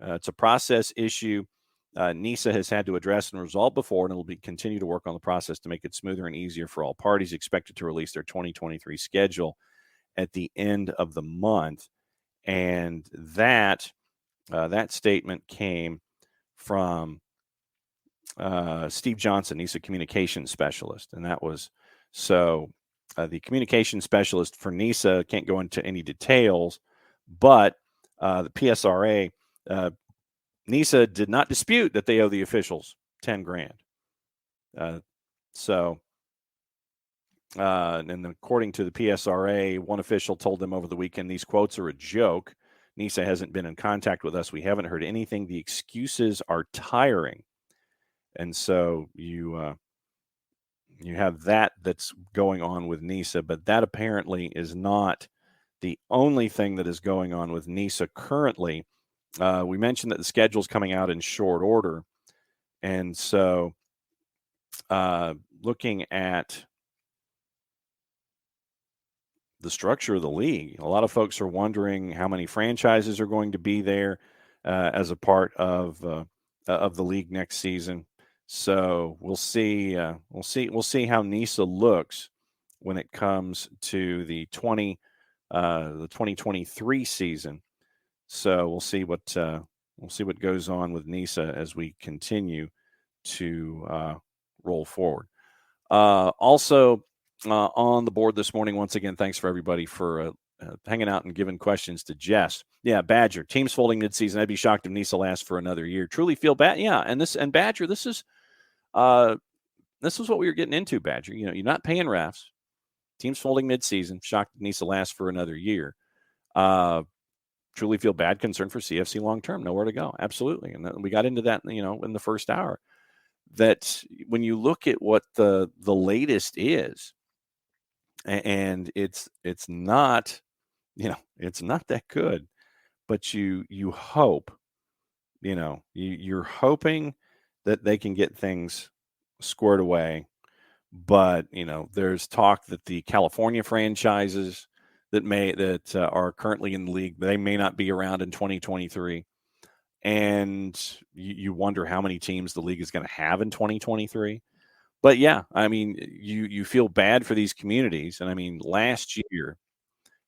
It's a process issue NISA has had to address and resolve before, and it will continue to work on the process to make it smoother and easier for all parties. Expected to release their 2023 schedule at the end of the month. And that statement came from Steve Johnson. He's a communications specialist, and that was so. The communication specialist for NISA can't go into any details, but the PSRA, NISA did not dispute that they owe the officials $10,000. And according to the PSRA, one official told them over the weekend, these quotes are a joke. NISA hasn't been in contact with us. We haven't heard anything. The excuses are tiring. And so you have that's going on with NISA, but that apparently is not the only thing that is going on with NISA currently. We mentioned that the schedule is coming out in short order. And so looking at the structure of the league, a lot of folks are wondering how many franchises are going to be there as a part of the league next season. So we'll see how NISA looks when it comes to the 2023 season. So we'll see what goes on with NISA as we continue to roll forward. Also on the board this morning, once again, thanks for everybody for hanging out and giving questions to Jess. Yeah, Badger, teams folding midseason. I'd be shocked if NISA lasts for another year. Truly feel bad. Yeah, and Badger, this is what we were getting into, Badger. You know, you're not paying refs. Teams folding midseason. Shocked if NISA lasts for another year. Truly feel bad, concern for CFC long term. Nowhere to go. Absolutely. And we got into that, in the first hour. That when you look at what the latest is, and it's not, it's not that good, but you hope, you're hoping that they can get things squared away. But, there's talk that the California franchises that are currently in the league, they may not be around in 2023. And you wonder how many teams the league is going to have in 2023. But yeah, I mean, you feel bad for these communities. And I mean, last year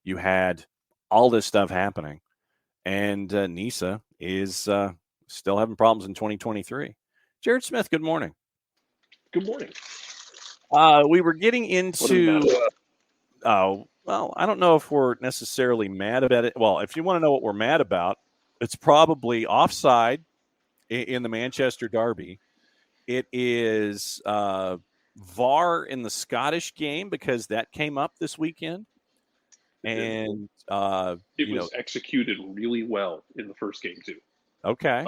you had all this stuff happening. And NISA is still having problems in 2023. Jarrett Smith, good morning.
Good morning.
We were getting into, well, I don't know if we're necessarily mad about it. Well, if you want to know what we're mad about, it's probably offside in the Manchester Derby. It is VAR in the Scottish game because that came up this weekend. And
it was executed really well in the first game too.
Okay.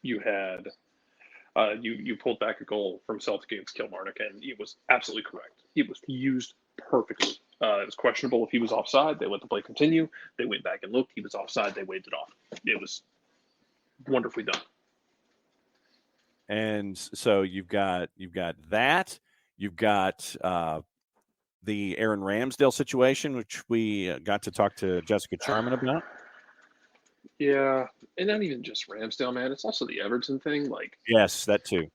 You had you pulled back a goal from Celtic against Kilmarnock, and it was absolutely correct. It was used perfectly. It was questionable if he was offside. They let the play continue. They went back and looked. He was offside. They waved it off. It was wonderfully done.
And so you've got that. You've got the Aaron Ramsdale situation, which we got to talk to Jessica Charman about.
Yeah, and not even just Ramsdale, man. It's also the Everton thing. Like,
yes, that too.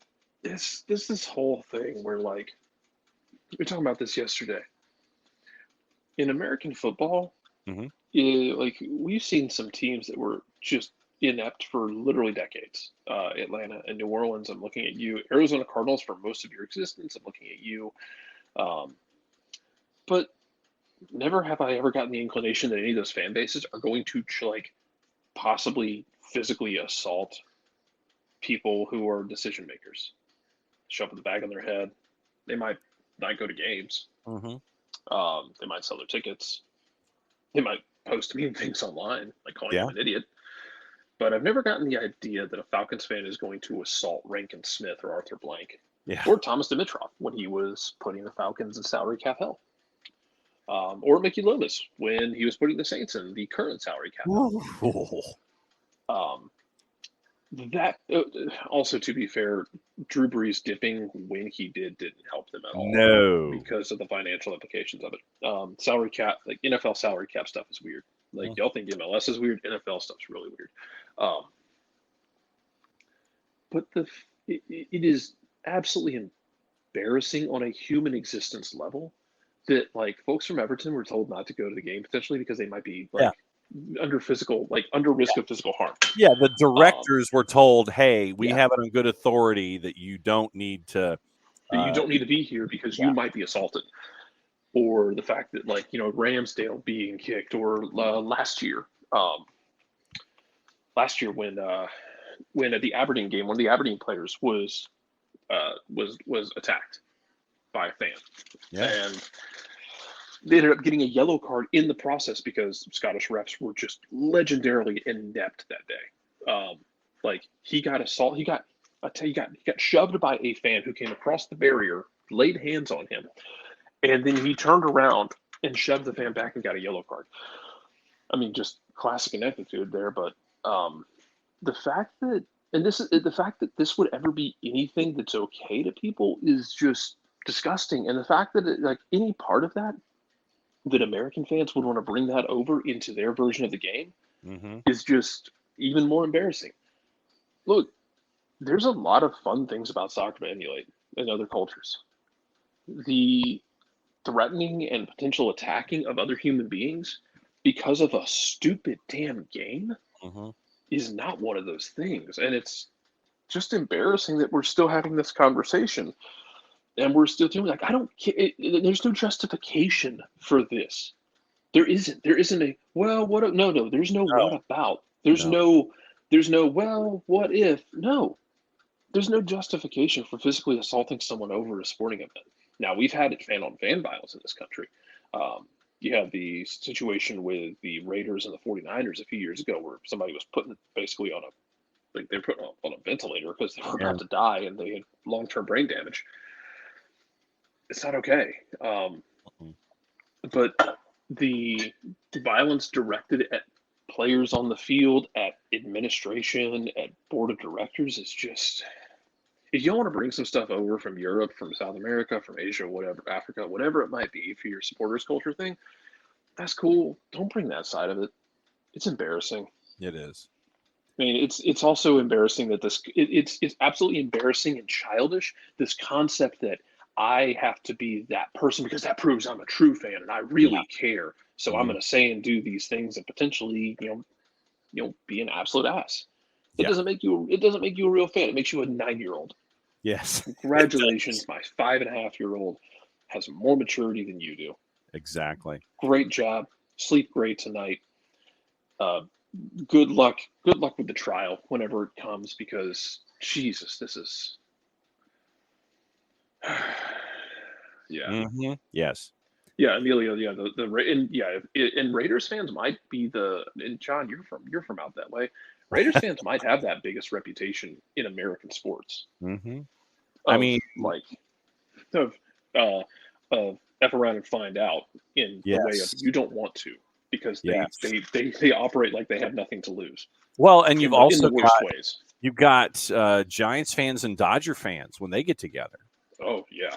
This whole thing where, like, we were talking about this yesterday. In American football, like, we've seen some teams that were just inept for literally decades. Atlanta and New Orleans, I'm looking at you. Arizona Cardinals for most of your existence, I'm looking at you. But never have I ever gotten the inclination that any of those fan bases are going to, like, possibly physically assault people who are decision makers. Shove the bag on their head. They might not go to games. They might sell their tickets. They might post mean things online, like calling him an idiot. But I've never gotten the idea that a Falcons fan is going to assault Rankin Smith or Arthur Blank or Thomas Dimitrov when he was putting the Falcons in salary cap hell. Or Mickey Loomis when he was putting the Saints in the current salary cap hell. That also, to be fair, Drew Brees dipping when he didn't help them at all.
No,
because of the financial implications of it. Salary cap, like NFL salary cap stuff, is weird. Like y'all think MLS is weird, NFL stuff's really weird. But it is absolutely embarrassing on a human existence level that, like, folks from Everton were told not to go to the game potentially because they might be under risk of physical harm.
Yeah, the directors were told, "Hey, we have it on good authority that you don't need to.
You don't need to be here because you might be assaulted." Or the fact that, like, Ramsdale being kicked, or last year when at the Aberdeen game, one of the Aberdeen players was attacked by a fan, and they ended up getting a yellow card in the process because Scottish refs were just legendarily inept that day. Like, he got assaulted. He got shoved by a fan who came across the barrier, laid hands on him, and then he turned around and shoved the fan back and got a yellow card. I mean, just classic ineptitude there. But the fact that this would ever be anything that's okay to people is just disgusting. And the fact that any part of that American fans would want to bring that over into their version of the game is just even more embarrassing. Look, there's a lot of fun things about soccer to emulate in other cultures. The threatening and potential attacking of other human beings because of a stupid damn game is not one of those things. And it's just embarrassing that we're still having this conversation and we're still doing, like, I don't care. There's no justification for this. There isn't a, well, what, no, there's no what about. There's no, well, what if? No. There's no justification for physically assaulting someone over a sporting event. Now, we've had fan-on-fan violence in this country. You had the situation with the Raiders and the 49ers a few years ago where somebody was put basically on they were put on a ventilator because they were about to die and they had long-term brain damage. It's not okay. But the violence directed at players on the field, at administration, at board of directors is just, if you want to bring some stuff over from Europe, from South America, from Asia, whatever, Africa, whatever it might be for your supporters culture thing, that's cool. Don't bring that side of it. It's embarrassing.
It is.
I mean, it's also embarrassing that it's absolutely embarrassing and childish, this concept that I have to be that person because that proves I'm a true fan and I really care. So I'm going to say and do these things and potentially, be an absolute ass. It doesn't make you a real fan. It makes you a 9-year-old.
Yes.
Congratulations, my 5.5-year-old has more maturity than you do.
Exactly.
Great job. Sleep great tonight. Good luck with the trial whenever it comes, because Jesus, this is yeah.
Mm-hmm. Yes.
Yeah, Emilio. Yeah, and Raiders fans might be and John, you're from out that way. Raiders fans might have that biggest reputation in American sports.
Mm-hmm.
Of F around and find out in the way of you don't want to, because they operate like they have nothing to lose.
Well, and you've also
in the worst ways.
You've got Giants fans and Dodger fans when they get together.
Oh yeah.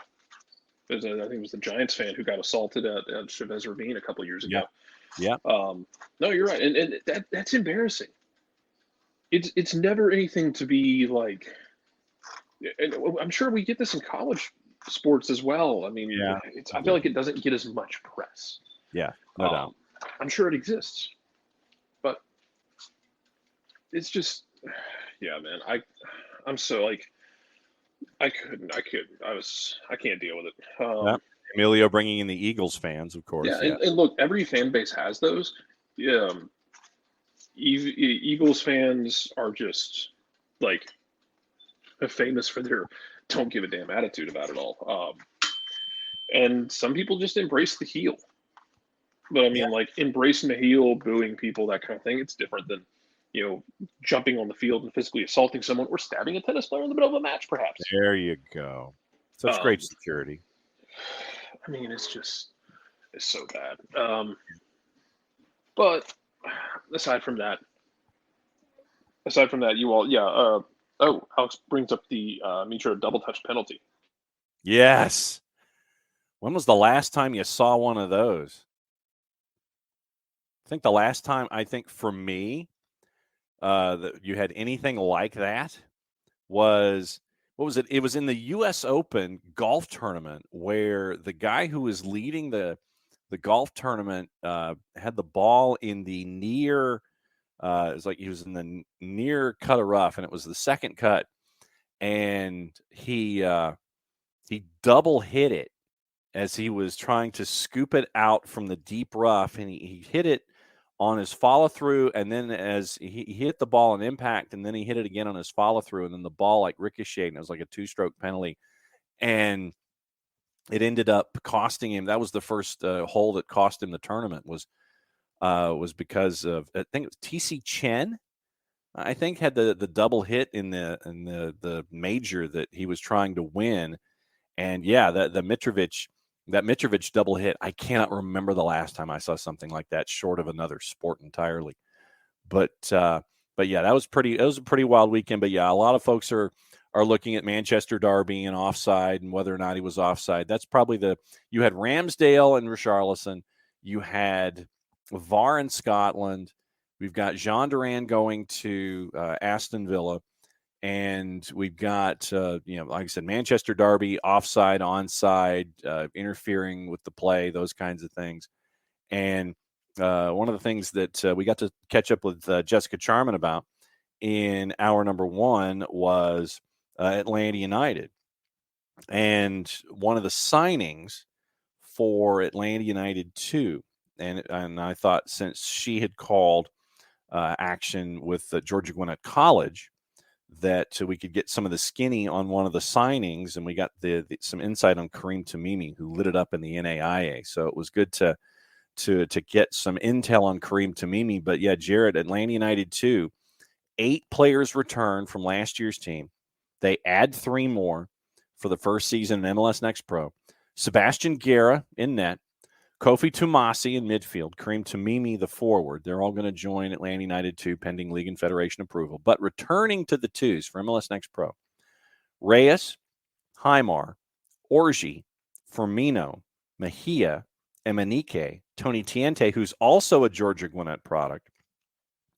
I think it was the Giants fan who got assaulted at Chavez Ravine a couple of years ago.
Yeah.
No, you're right, and that's embarrassing. It's never anything to be like. And I'm sure we get this in college sports as well. I mean, I feel like it doesn't get as much press.
Yeah, no doubt.
I'm sure it exists, but it's just, yeah, man. I'm so like. I can't deal with it.
Emilio bringing in the Eagles fans, of course.
Yeah, and look, every fan base has those. Eagles fans are just like famous for their don't give a damn attitude about it all. And some people just embrace the heel. But I mean, like embracing the heel, booing people, that kind of thing, it's different than jumping on the field and physically assaulting someone or stabbing a tennis player in the middle of a match, perhaps.
There you go. Such great security.
I mean, it's so bad. But aside from that, you all, Alex brings up the Mitra double touch penalty.
Yes. When was the last time you saw one of those? I think the last time, for me, that you had anything like that was, what was it? It was in the U.S. Open golf tournament where the guy who was leading the golf tournament had the ball in the near, it was like he was in the near cut of rough, and it was the second cut, and he double hit it as he was trying to scoop it out from the deep rough, and he hit it on his follow-through, and then as he hit the ball on impact, and then he hit it again on his follow-through, and then the ball like ricocheted, and it was like a 2-stroke penalty, and it ended up costing him. That was the first hole that cost him the tournament, was because of, I think it was TC Chen, I think, had the double hit in the major that he was trying to win, and the Mitrovic double hit, I cannot remember the last time I saw something like that, short of another sport entirely. But yeah, it was a pretty wild weekend. But yeah, a lot of folks are looking at Manchester Derby and offside and whether or not he was offside. That's probably you had Ramsdale and Richarlison. You had VAR in Scotland. We've got Jean Duran going to Aston Villa. And we've got, like I said, Manchester Derby, offside, onside, interfering with the play, those kinds of things. And one of the things that we got to catch up with Jessica Charman about in hour number 1 was Atlanta United. And one of the signings for Atlanta United 2, and I thought, since she had called action with Georgia Gwinnett College, that we could get some of the skinny on one of the signings, and we got some insight on Kareem Tamimi, who lit it up in the NAIA. So it was good to get some intel on Kareem Tamimi. But yeah, Jarrett, Atlanta United 2, 8 players return from last year's team. They add 3 more for the first season in MLS Next Pro. Sebastian Guerra in net, Kofi Tumasi in midfield, Kareem Tamimi the forward. They're all going to join Atlanta United 2 pending league and federation approval. But returning to the 2s for MLS Next Pro, Reyes, Highmar, Orji, Firmino, Mejia, Emenike, Tony Tiente, who's also a Georgia Gwinnett product,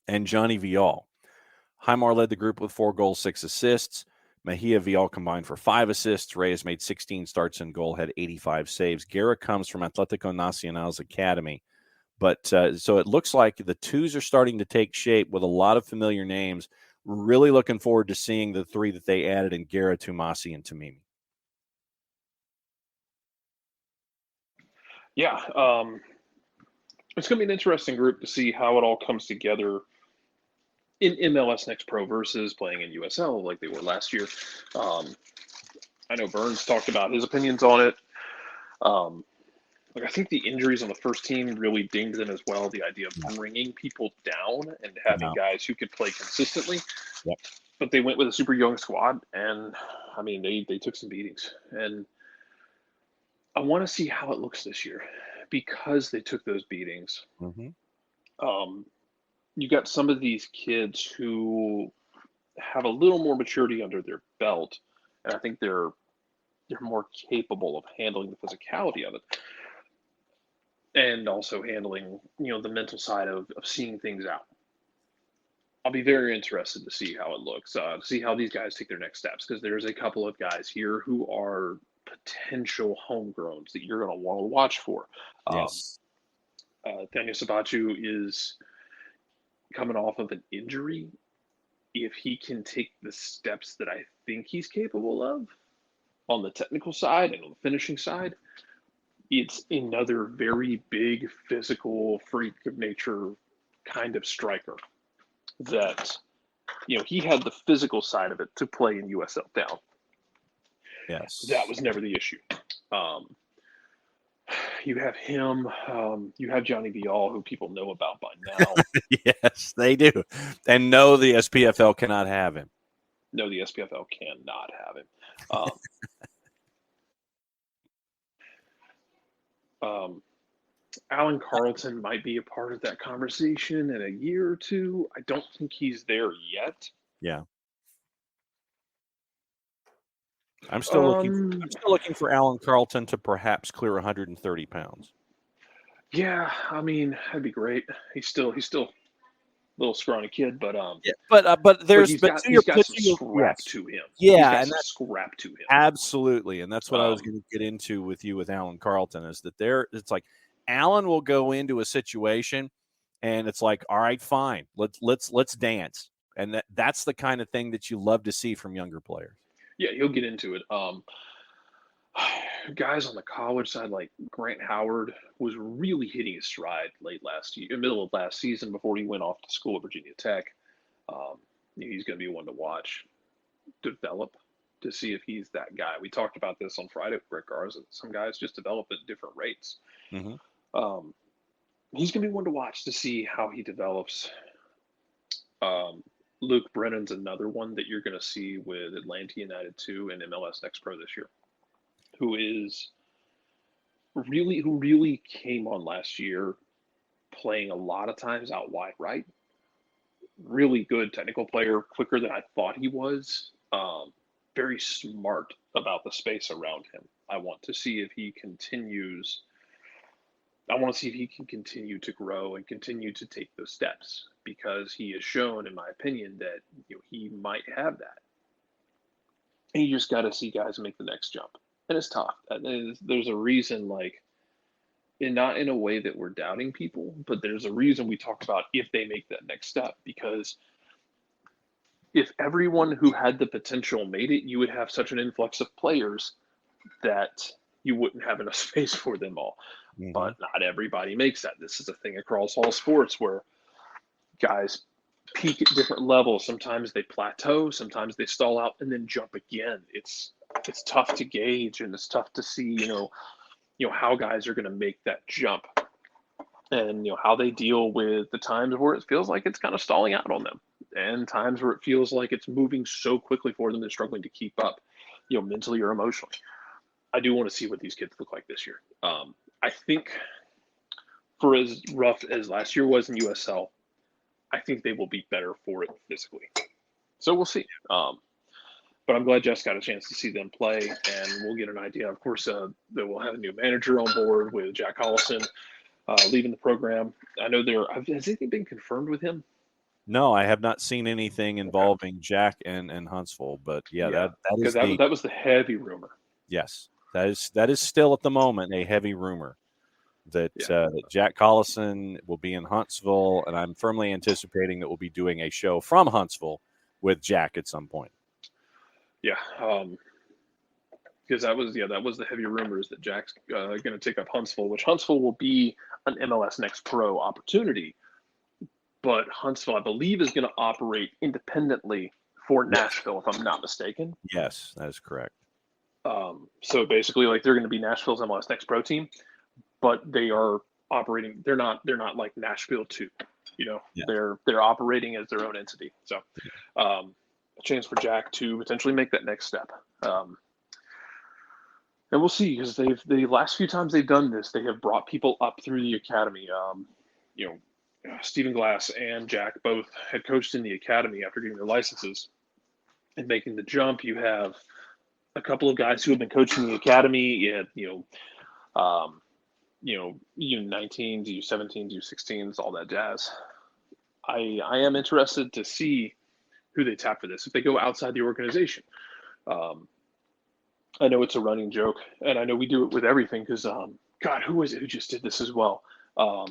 and Johnny Vial. Highmar led the group with 4 goals, 6 assists. Mejia, Vial combined for 5 assists. Reyes made 16 starts in goal, had 85 saves. Guerra comes from Atletico Nacional's academy, But so it looks like the twos are starting to take shape with a lot of familiar names. Really looking forward to seeing the three that they added in Jarrett, Tumasi, and Tamimi.
Yeah, it's going to be an interesting group to see how it all comes together in MLS Next Pro versus playing in USL like they were last year. I know Burns talked about his opinions on it. I think the injuries on the first team really dinged them as well. The idea of bringing people down and having guys who could play consistently.
Yep.
But they went with a super young squad, and I mean they took some beatings. And I want to see how it looks this year because they took those beatings.
Mm-hmm.
You got some of these kids who have a little more maturity under their belt, and I think they're more capable of handling the physicality of it. And also handling, the mental side of seeing things out. I'll be very interested to see how it looks, to see how these guys take their next steps, because there's a couple of guys here who are potential homegrowns that you're going to want to watch for.
Yes.
Daniel Sabachu is coming off of an injury. If he can take the steps that I think he's capable of on the technical side and on the finishing side, it's another very big physical freak of nature kind of striker that, he had the physical side of it to play in USL down.
Yes.
That was never the issue. You have him. You have Johnny Vial, who people know about by now.
Yes, they do. And no, the SPFL cannot have him.
No, the SPFL cannot have him. Alan Carlton might be a part of that conversation in a year or two. I don't think he's there yet.
Yeah. I'm still looking for Alan Carlton to perhaps clear 130 pounds.
Yeah, I mean, that'd be great. He's still a little scrawny kid, but
yeah, but
he's got some scrap to him.
Yeah,
and that's scrap to him.
Absolutely, and that's what I was going to get into with you with Alan Carlton is that it's like Alan will go into a situation and it's like, all right, fine, let's dance, and that's the kind of thing that you love to see from younger players.
Yeah, he'll get into it. Guys on the college side like Grant Howard was really hitting his stride middle of last season before he went off to school at Virginia Tech. He's going to be one to watch, develop, to see if he's that guy. We talked about this on Friday with Rick Garza. Some guys just develop at different rates.
Mm-hmm.
He's going to be one to watch to see how he develops. Luke Brennan's another one that you're going to see with Atlanta United 2 and MLS Next Pro this year, who really came on last year playing a lot of times out wide right. Really good technical player, quicker than I thought he was. Very smart about the space around him. I want to see if he can continue to grow and continue to take those steps, because he has shown, in my opinion, that he might have that. And you just got to see guys make the next jump, and it's tough. There's a reason, and not in a way that we're doubting people, but there's a reason we talk about if they make that next step, because if everyone who had the potential made it, you would have such an influx of players that you wouldn't have enough space for them all. Mm-hmm. But not everybody makes that. This is a thing across all sports where guys peak at different levels. Sometimes they plateau, sometimes they stall out and then jump again. It's tough to gauge, and it's tough to see, how guys are going to make that jump, and how they deal with the times where it feels like it's kind of stalling out on them, and times where it feels like it's moving so quickly for them they're struggling to keep up, mentally or emotionally. I do want to see what these kids look like this year. I think for as rough as last year was in USL, I think they will be better for it physically. So we'll see. But I'm glad Jess got a chance to see them play, and we'll get an idea. Of course, that we'll have a new manager on board with Jack Hollison leaving the program. I know has anything been confirmed with him?
No, I have not seen anything involving Jack and Huntsville, but that
was the heavy rumor.
Yes, that is still at the moment a heavy rumor. that Jack Collison will be in Huntsville, and I'm firmly anticipating that we'll be doing a show from Huntsville with Jack at some point.
Yeah, because that was the heavy rumors that Jack's going to take up Huntsville, which Huntsville will be an MLS Next Pro opportunity. But Huntsville, I believe, is going to operate independently for Nashville, if I'm not mistaken.
Yes, that is correct.
So basically, like, they're going to be Nashville's MLS Next Pro team, but they are operating. They're not like Nashville 2. They're operating as their own entity. So, a chance for Jack to potentially make that next step. And we'll see, because the last few times they've done this, they have brought people up through the academy. Stephen Glass and Jack both had coached in the academy after getting their licenses and making the jump. You have a couple of guys who have been coaching in the academy. You had, U19s, U17s, U16s, all that jazz. I am interested to see who they tap for this, if they go outside the organization. I know it's a running joke, and I know we do it with everything because, God, who was it who just did this as well? God,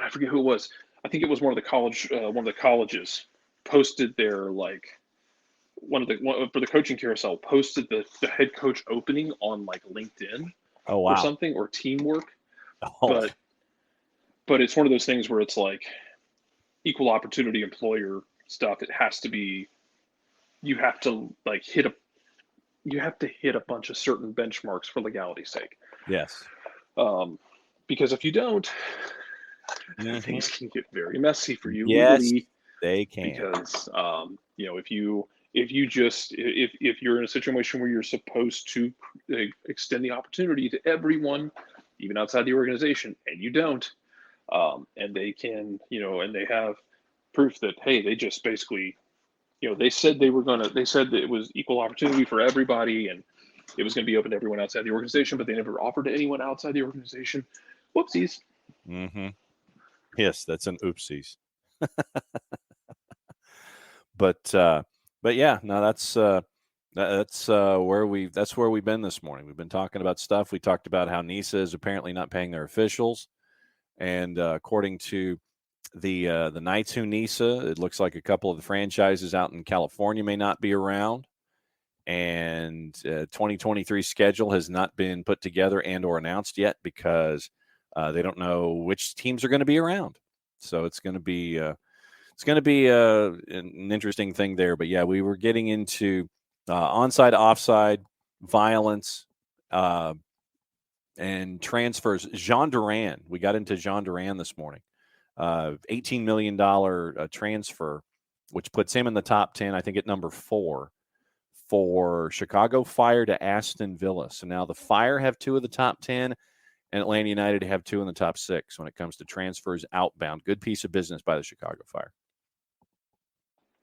I forget who it was. I think it was one of the colleges posted their, like, for the coaching carousel, posted the head coach opening on, like, LinkedIn or something, or Teamwork. But it's one of those things where it's like equal opportunity employer stuff. It has to be, you have to hit a bunch of certain benchmarks for legality's sake.
Yes.
Because if you don't, things can get very messy for you.
Yes,
legally,
they can.
Because if you're in a situation where you're supposed to extend the opportunity to everyone, even outside the organization, and you don't, and they can, and they have proof that, hey, they just basically, they said they said that it was equal opportunity for everybody, and it was going to be open to everyone outside the organization, but they never offered to anyone outside the organization. Whoopsies.
Mm-hmm. Yes, that's an oopsies. But yeah, no, that's where we've been this morning. We've been talking about stuff. We talked about how NISA is apparently not paying their officials, and according to the Knights who NISA, it looks like a couple of the franchises out in California may not be around, and 2023 schedule has not been put together and or announced yet because they don't know which teams are going to be around. So it's going to be an interesting thing there. But yeah, we were getting into onside, offside, violence, and transfers. Jean Duran, we got into Jean Duran this morning. $18 million transfer, which puts him in the top 10, I think, at number 4 for Chicago Fire to Aston Villa. So now the Fire have 2 of the top 10, and Atlanta United have 2 in the top 6 when it comes to transfers outbound. Good piece of business by the Chicago Fire.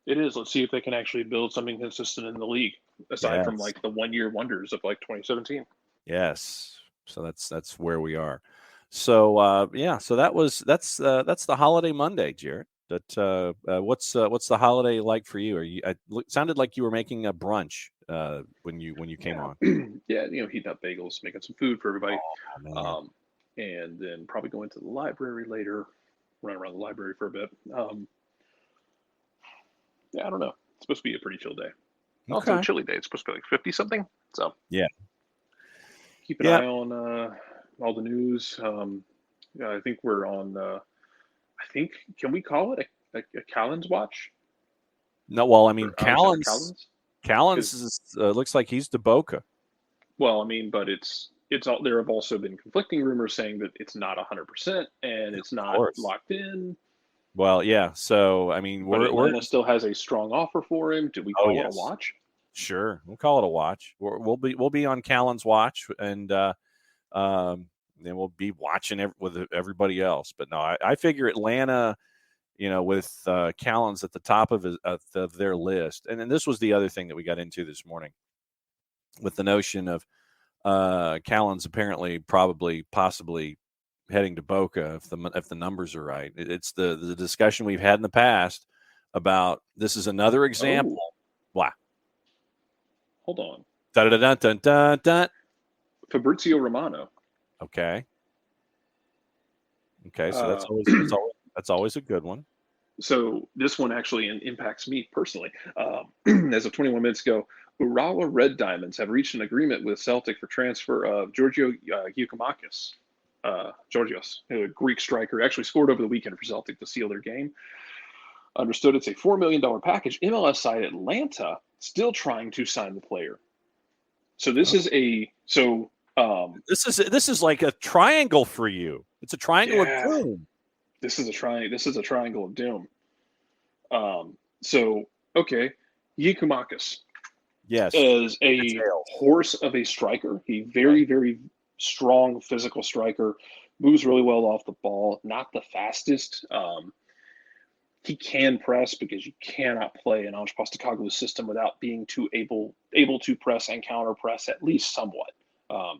It
is. Let's see if they can actually build something consistent in the league, aside from like the one-year wonders of like 2017.
Yes. So that's where we are. So so that's the holiday Monday, Jarrett. That what's the holiday like for you? It sounded like you were making a brunch when you came on.
Yeah, heating up bagels, making some food for everybody, and then probably going to the library later, run around the library for a bit. Yeah, I don't know. It's supposed to be a pretty chill day. Also, a chilly day. It's supposed to be like 50 something. So
yeah,
keep an eye on all the news. I think we're on. Can we call it a Callens watch?
No, well, I mean, Callens looks like he's to Boca.
Well, I mean, but it's all. There have also been conflicting rumors saying that it's not 100% and it's not locked in.
Well, yeah. So I mean,
Atlanta still has a strong offer for him. Do we call it a watch?
Sure, we'll call it a watch. We'll be on Callens' watch, and then we'll be watching with everybody else. But no, I figure Atlanta, with Callens at the top of their list. And then this was the other thing that we got into this morning with the notion of Callens apparently possibly heading to Boca if the numbers are right. It's the discussion we've had in the past about this is another example. Wow.
Hold on.
Dun, dun, dun, dun, dun, dun.
Fabrizio Romano.
Okay. Okay, so that's always a good one.
So this one actually impacts me personally. As of 21 minutes ago, Urawa Red Diamonds have reached an agreement with Celtic for transfer of Giorgio Giacomakis. Georgios, a Greek striker, actually scored over the weekend for Celtic to seal their game. Understood it's a $4 million package. MLS side Atlanta still trying to sign the player. So this is
this is like a triangle for you. It's a triangle of doom.
This is a triangle of doom. So okay, Giacomakis.
Yes,
is a horse of a striker. He very strong physical striker. Moves really well off the ball. Not the fastest. He can press because you cannot play an Ange Postecoglou's system without being able to press and counter press at least somewhat. There's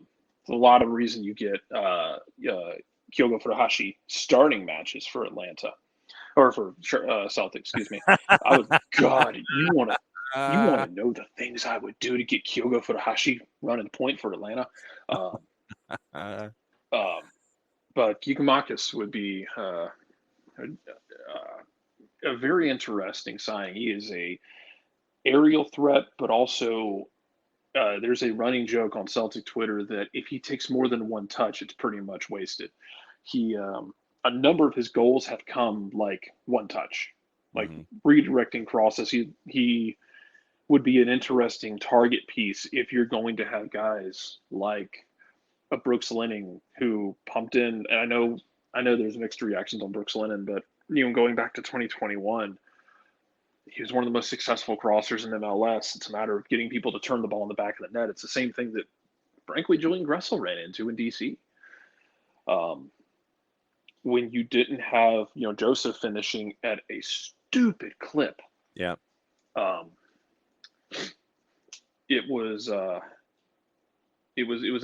a lot of reason you get Kyogo Furuhashi starting matches for Atlanta or for Celtic. Excuse me. God, you want to know the things I would do to get Kyogo Furuhashi running point for Atlanta. But Giacomakis would be a very interesting signing. He is a aerial threat, but also there's a running joke on Celtic Twitter that if he takes more than one touch, it's pretty much wasted. He a number of his goals have come like one touch, like redirecting crosses. He would be an interesting target piece if you're going to have guys like a Brooks Lennon who pumped in. And I know there's mixed reactions on Brooks Lennon, but going back to 2021, he was one of the most successful crossers in MLS. It's a matter of getting people to turn the ball in the back of the net. It's the same thing that, frankly, Julian Gressel ran into in DC. When you didn't have, Joseph finishing at a stupid clip.
Yeah.
It was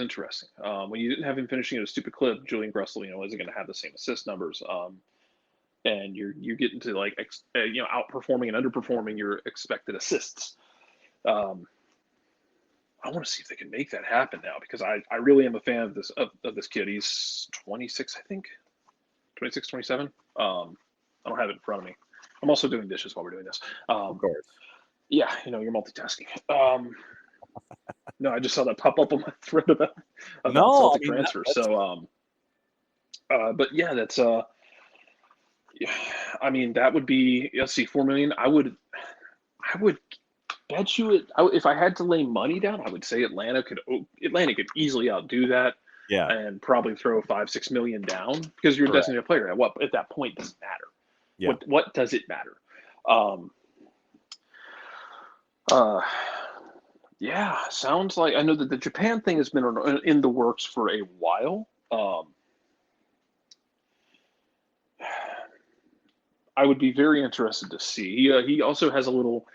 interesting. When you didn't have him finishing at a stupid clip, Julian Gressel, isn't going to have the same assist numbers. And you're getting to outperforming and underperforming your expected assists. I want to see if they can make that happen now, because I really am a fan of this kid. He's 26, I think, 26, 27. I don't have it in front of me. I'm also doing dishes while we're doing this.
Of course.
Yeah, you're multitasking. No, I just saw that pop up on my thread about Celtic transfer. So, but yeah, that's I mean, that would be, let's see, $4 million. I would bet you it. If I had to lay money down, I would say Atlanta could easily outdo that.
Yeah, and
probably throw $5-6 million down, because you're a designated player. At that point doesn't matter.
Yeah.
What does it matter? Yeah, sounds like, I know that the Japan thing has been in the works for a while. I would be very interested to see. He also has a little.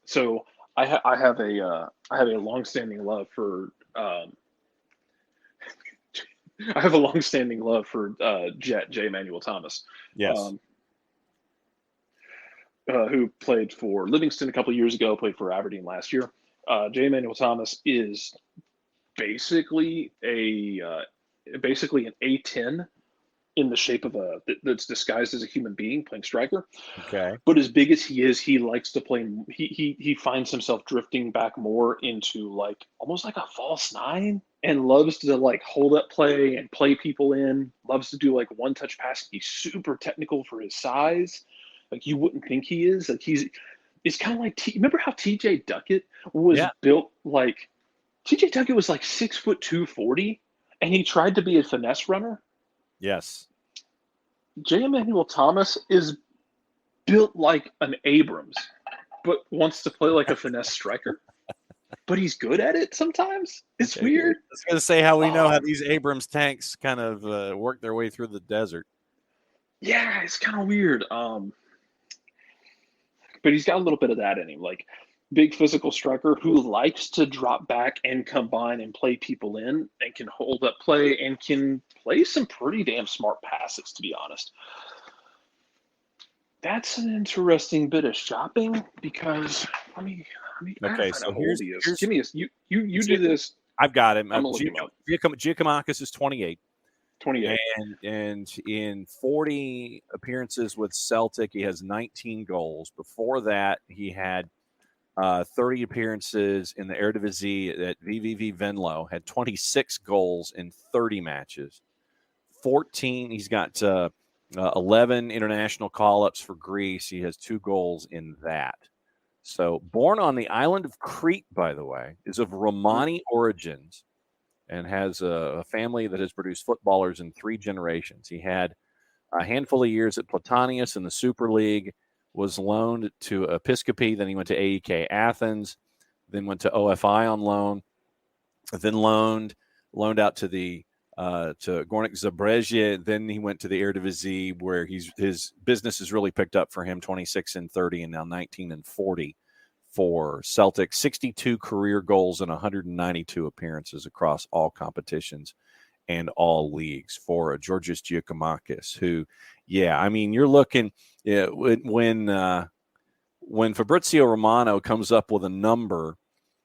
So I have a longstanding love for. I have a longstanding love for J. Emmanuel Thomas.
Yes.
Who played for Livingston a couple of years ago, played for Aberdeen last year. J. Emmanuel Thomas is basically an A10 in the shape of that's disguised as a human being playing striker.
Okay.
But as big as he is, he likes to play. He finds himself drifting back more into almost like a false nine, and loves to hold up play and play people in. Loves to do one-touch passing. He's super technical for his size. You wouldn't think he is. It's kind of like remember how TJ Duckett was built like. TJ Duckett was 6'2", 240, and he tried to be a finesse runner.
Yes.
J. Emmanuel Thomas is built like an Abrams, but wants to play like a finesse striker. But he's good at it sometimes. It's weird.
I was going to say how we know how these Abrams tanks kind of work their way through the desert.
Yeah, it's kind of weird. But he's got a little bit of that in him. Big physical striker who likes to drop back and combine and play people in, and can hold up play and can play some pretty damn smart passes, to be honest. That's an interesting bit of shopping, because let me
okay, so here's
give me this. You do this.
I've got him.
I'm gonna look him up.
Giacomakis is 28.
28.
And in 40 appearances with Celtic, he has 19 goals. Before that, he had 30 appearances in the Eredivisie at VVV Venlo, had 26 goals in 30 matches. 14, he's got 11 international call-ups for Greece. He has 2 goals in that. So born on the island of Crete, by the way, is of Romani origins and has a family that has produced footballers in 3 generations. He had a handful of years at Platanius in the Super League, was loaned to Episcopi, then he went to AEK Athens, then went to OFI on loan, then loaned out to the to Gornik Zabrze. Then he went to the Eredivisie, where his business has really picked up for him, 26 and 30, and now 19 and 40 for Celtic. 62 career goals and 192 appearances across all competitions and all leagues for Georgios Giacomakis, who, I mean, you're looking when Fabrizio Romano comes up with a number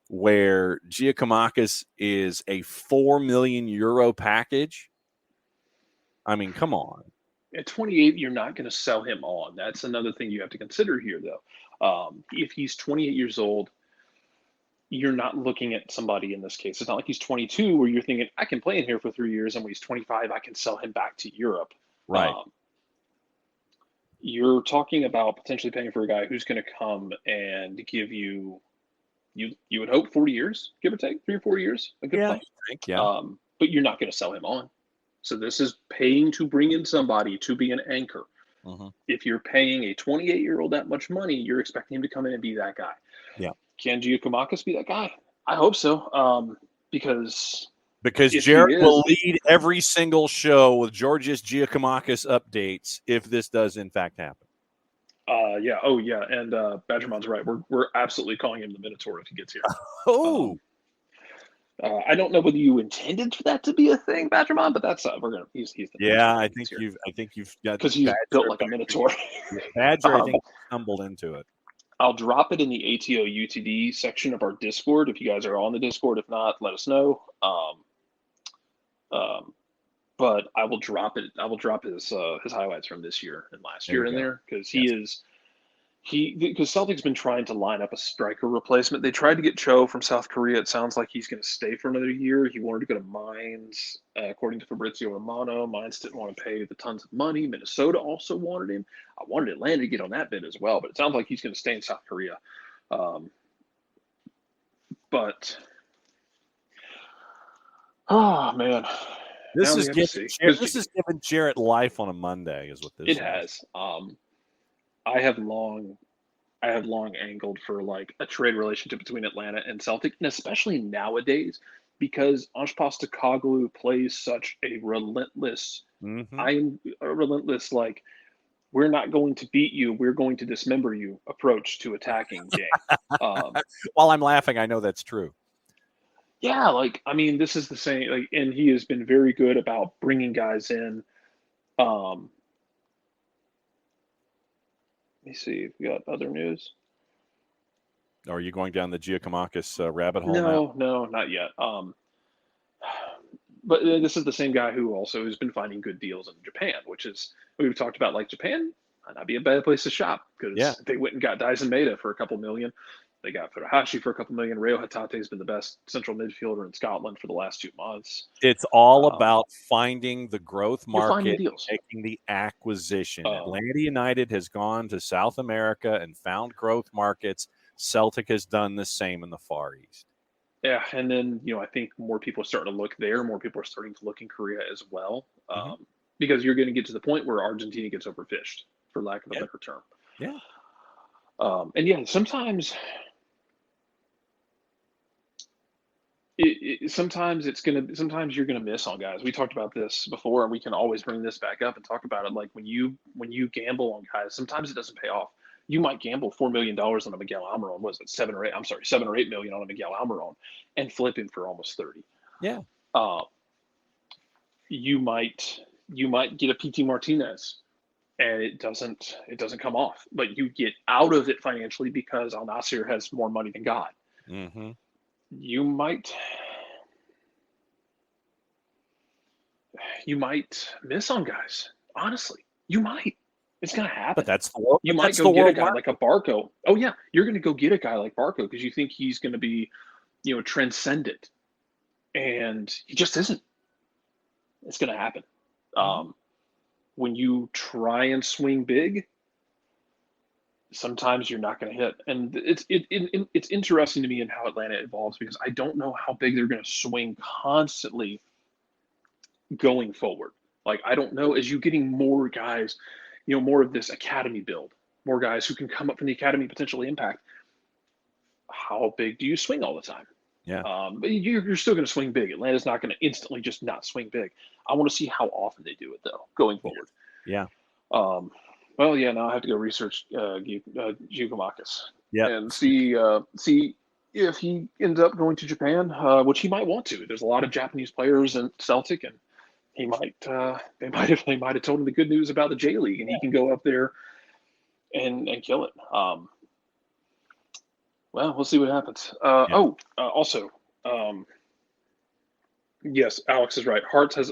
where Giacomakis is a €4 million package. I mean, come on.
At 28, you're not going to sell him on. That's another thing you have to consider here, though. If he's 28 years old, you're not looking at somebody in this case. It's not like he's 22 where you're thinking, I can play in here for 3 years, and when he's 25, I can sell him back to Europe.
Right.
You're talking about potentially paying for a guy who's going to come and give you would hope 40 years, give or take, 3 or 4 years. A good play. But you're not going to sell him on. So this is paying to bring in somebody to be an anchor.
Mm-hmm.
If you're paying a 28-year-old that much money, you're expecting him to come in and be that guy.
Yeah.
Can Giacomakis be that guy? I hope so. Because
Jarrett will lead every single show with Georgios Giacomakis updates if this does in fact happen.
Yeah. Oh, yeah. And Badgerman's right. We're absolutely calling him the Minotaur if he gets here. I don't know whether you intended for that to be a thing, Badgerman, but that's he's the
I think you've got,
because he's built like a Minotaur.
Badger, I think, stumbled into it.
I'll drop it in the ATLUTD section of our Discord if you guys are on the Discord. If not, let us know. But I will drop it. I will drop his highlights from this year and last year in there because because Celtic's been trying to line up a striker replacement. They tried to get Cho from South Korea. It sounds like he's going to stay for another year. He wanted to go to Mainz, according to Fabrizio Romano. Mainz didn't want to pay the tons of money. Minnesota also wanted him. I wanted Atlanta to get on that bid as well, but it sounds like he's going to stay in South Korea. But oh man,
this is giving Jarrett life on a Monday, is what this is.
It has. I have long angled for like a trade relationship between Atlanta and Celtic, and especially nowadays because Ange Postecoglou plays such a relentless. I'm a relentless, like, we're not going to beat you, we're going to dismember you approach to attacking game.
While I'm laughing, I know that's true.
Yeah, like, I mean, this is the same. Like, and he has been very good about bringing guys in. Let me see if we got other news.
Are you going down the Giacomakis rabbit hole now?
No, not yet. But this is the same guy who also has been finding good deals in Japan, which is, we've talked about, like, Japan might not be a bad place to shop because they went and got Daisen Maeda for a couple million. They got Furuhashi for a couple million. Reo Hatate has been the best central midfielder in Scotland for the last 2 months.
It's all about finding the growth market, making the acquisition. Atlanta United has gone to South America and found growth markets. Celtic has done the same in the Far East.
Yeah, and then, I think more people are starting to look there. More people are starting to look in Korea as well, because you're going to get to the point where Argentina gets overfished, for lack of a better term.
Yeah.
And sometimes sometimes you're gonna miss on guys. We talked about this before, and we can always bring this back up and talk about it. Like when you gamble on guys, sometimes it doesn't pay off. You might gamble $4 million on a Miguel Almiron. Was it 7 or 8 million on a Miguel Almiron, and flip him for almost 30.
Yeah.
You might get a PT Martinez, and it doesn't come off, but you get out of it financially because Al Nassr has more money than God.
Mm-hmm.
You might you might miss on guys. Honestly, you might. It's going to happen.
But that's the world.
You might go get a guy like a Barco. Oh, yeah. You're going to go get a guy like Barco because you think he's going to be, transcendent. And he just isn't. It's going to happen. When you try and swing big, sometimes you're not going to hit. And it's interesting to me in how Atlanta evolves because I don't know how big they're going to swing constantly going forward. Like, I don't know, as you getting more guys, more of this academy build, more guys who can come up from the academy, potentially impact, how big do you swing all the time?
Yeah.
But you're still going to swing big. Atlanta's not going to instantly just not swing big. I want to see how often they do it, though, going forward.
Yeah.
Well, yeah, now I have to go research Giacomakis and see if he ends up going to Japan, which he might want to. There's a lot of Japanese players in Celtic, and he might they might have told him the good news about the J League, and he can go up there and kill it. Well, we'll see what happens. Also, yes, Alex is right. Hearts has,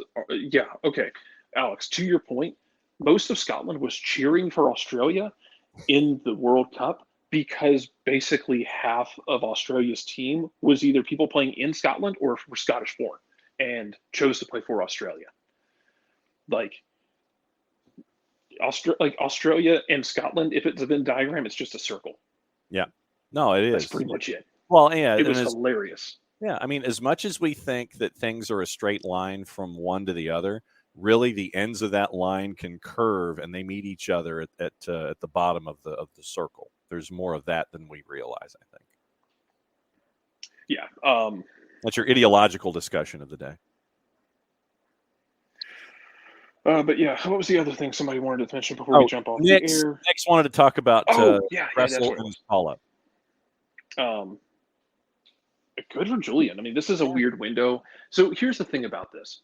okay. Alex, to your point, most of Scotland was cheering for Australia in the World Cup because basically half of Australia's team was either people playing in Scotland or were Scottish born and chose to play for Australia. Like Australia and Scotland, if it's a Venn diagram, it's just a circle.
Yeah. No, it is.
That's pretty much it.
Well, yeah.
It was hilarious.
Yeah. I mean, as much as we think that things are a straight line from one to the other, really the ends of that line can curve and they meet each other at the bottom of the circle. There's more of that than we realize, I think.
Yeah.
That's your ideological discussion of the day.
But yeah, what was the other thing somebody wanted to mention before we jump off the air?
Next wanted to talk about
Russell
and call-up.
Good for Julian. I mean, this is a weird window. So here's the thing about this.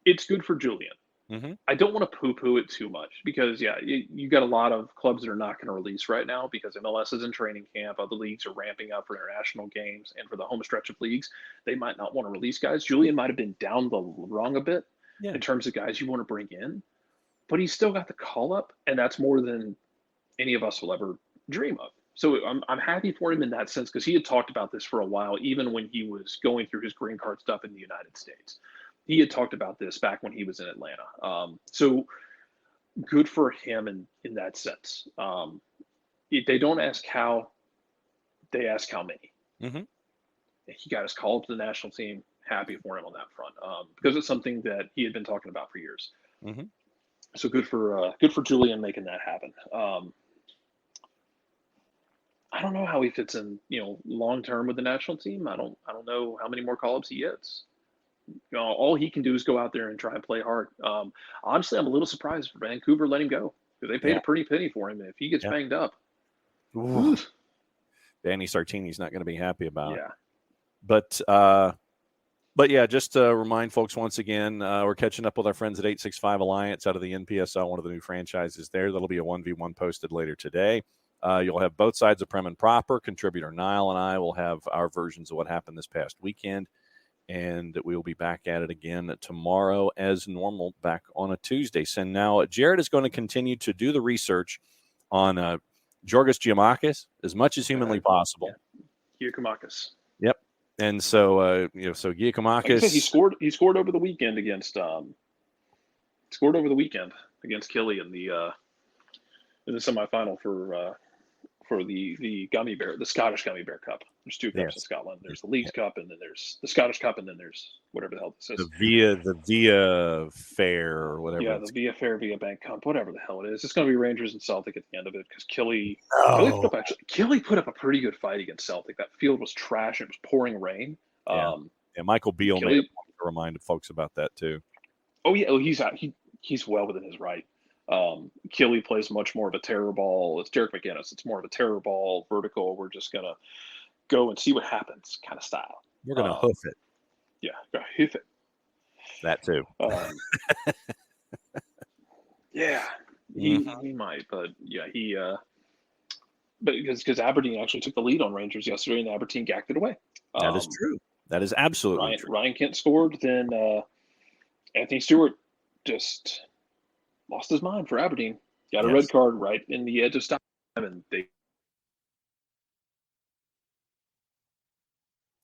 It's good for Julian.
Mm-hmm.
I don't want to poo-poo it too much because, you got a lot of clubs that are not going to release right now because MLS is in training camp. Other leagues are ramping up for international games. And for the home stretch of leagues, they might not want to release guys. Julian might have been down the rung a bit in terms of guys you want to bring in. But he's still got the call-up, and that's more than any of us will ever dream of. So I'm happy for him in that sense because he had talked about this for a while, even when he was going through his green card stuff in the United States. He had talked about this back when he was in Atlanta. So good for him in that sense. If they don't ask how, they ask how many.
Mm-hmm.
He got his call up to the national team. Happy for him on that front because it's something that he had been talking about for years.
Mm-hmm.
So good for Julian making that happen. I don't know how he fits in, long term with the national team. I don't know how many more call-ups he gets. All he can do is go out there and try and play hard. Honestly, I'm a little surprised Vancouver let him go because they paid a pretty penny for him. If he gets banged up,
Danny Sartini's not going to be happy about it. But yeah, just to remind folks once again, we're catching up with our friends at 865 Alliance out of the NPSL, one of the new franchises there. That'll be a 1v1 posted later today. You'll have both sides of Prem and Proper. Contributor Niall and I will have our versions of what happened this past weekend. And we will be back at it again tomorrow as normal, back on a Tuesday. So now Jarrett is going to continue to do the research on Giorgos Giacomakis as much as humanly possible.
Giacomakis.
Yep. And so, so Giacomakis.
Like I said, he scored over the weekend against Killy in the semifinal for the Gummy Bear, the Scottish Gummy Bear Cup. There's two cups in Scotland. There's the Leagues Cup, and then there's the Scottish Cup, and then there's whatever the hell this is.
The Via Fair or whatever.
Yeah, the Via Fair, Via Bank Cup, whatever the hell it is. It's going to be Rangers and Celtic at the end of it because Killy put up a pretty good fight against Celtic. That field was trash. It was pouring rain.
Michael Beal made a point to remind folks about that too.
Oh yeah, he's well within his right. Killy plays much more of a terror ball. It's Derek McGinnis. It's more of a terror ball, vertical. We're just going to go and see what happens kind of style.
We're going to hoof it.
Yeah, go hoof it.
That too.
He might, but but because Aberdeen actually took the lead on Rangers yesterday and Aberdeen gacked it away.
That is true. That is absolutely true.
Ryan Kent scored, then Anthony Stewart just lost his mind for Aberdeen. Got a
Yes.
red card right in the edge of stop time,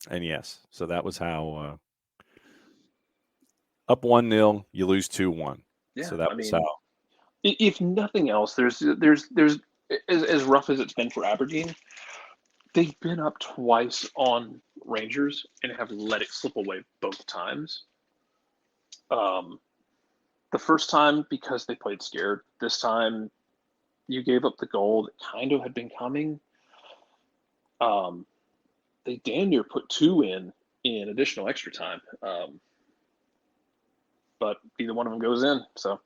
and
yes, so that was how up 1-0, you lose 2-1.
yeah,
So that was how.
If nothing else, there's as rough as it's been for Aberdeen, they've been up twice on Rangers and have let it slip away both times. The first time because they played scared. This time you gave up the goal that kind of had been coming. They damn near put 2 in additional extra time. But neither one of them goes in. So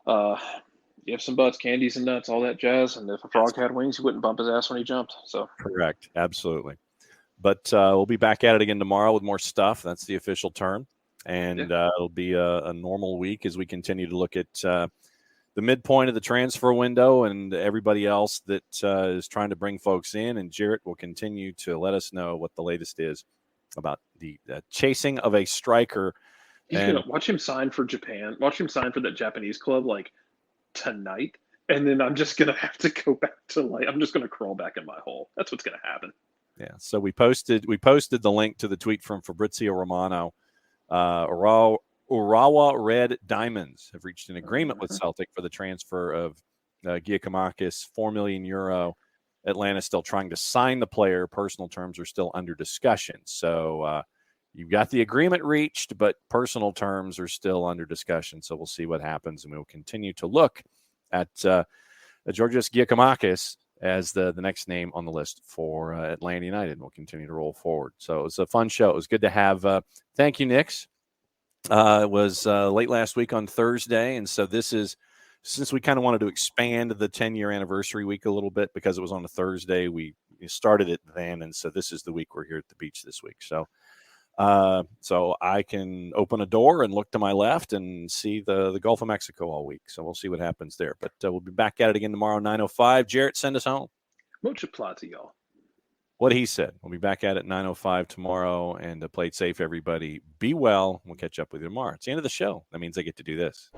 you have some butts, candies and nuts, all that jazz. And if a frog had wings, he wouldn't bump his ass when he jumped. So
correct. Absolutely. But we'll be back at it again tomorrow with more stuff. That's the official term. And it'll be a normal week as we continue to look at the midpoint of the transfer window and everybody else that is trying to bring folks in. And Jarrett will continue to let us know what the latest is about the chasing of a striker.
He's going to watch him sign for Japan, watch him sign for that Japanese club like tonight. And then I'm just going to have to go back to I'm just going to crawl back in my hole. That's what's going to happen.
Yeah. So we posted the link to the tweet from Fabrizio Romano. Urawa Red Diamonds have reached an agreement with Celtic for the transfer of Giacomakis, €4 million. Atlanta still trying to sign the player. Personal terms are still under discussion. So you've got the agreement reached, but personal terms are still under discussion. So we'll see what happens, and we'll continue to look at Georgios Giacomakis as the next name on the list for Atlanta United. We'll continue to roll forward. So it was a fun show. It was good to have. Thank you, Nix. It was late last week on Thursday, and so this is, since we kind of wanted to expand the 10-year anniversary week a little bit because it was on a Thursday, we started it then, and so this is the week we're here at the beach this week. So I can open a door and look to my left and see the Gulf of Mexico all week. So we'll see what happens there. But we'll be back at it again tomorrow, 9:05. Jarrett, send us home.
Mucha plata, y'all.
What he said. We'll be back at it 9:05 tomorrow, and play it safe, everybody. Be well. We'll catch up with you tomorrow. It's the end of the show. That means I get to do this.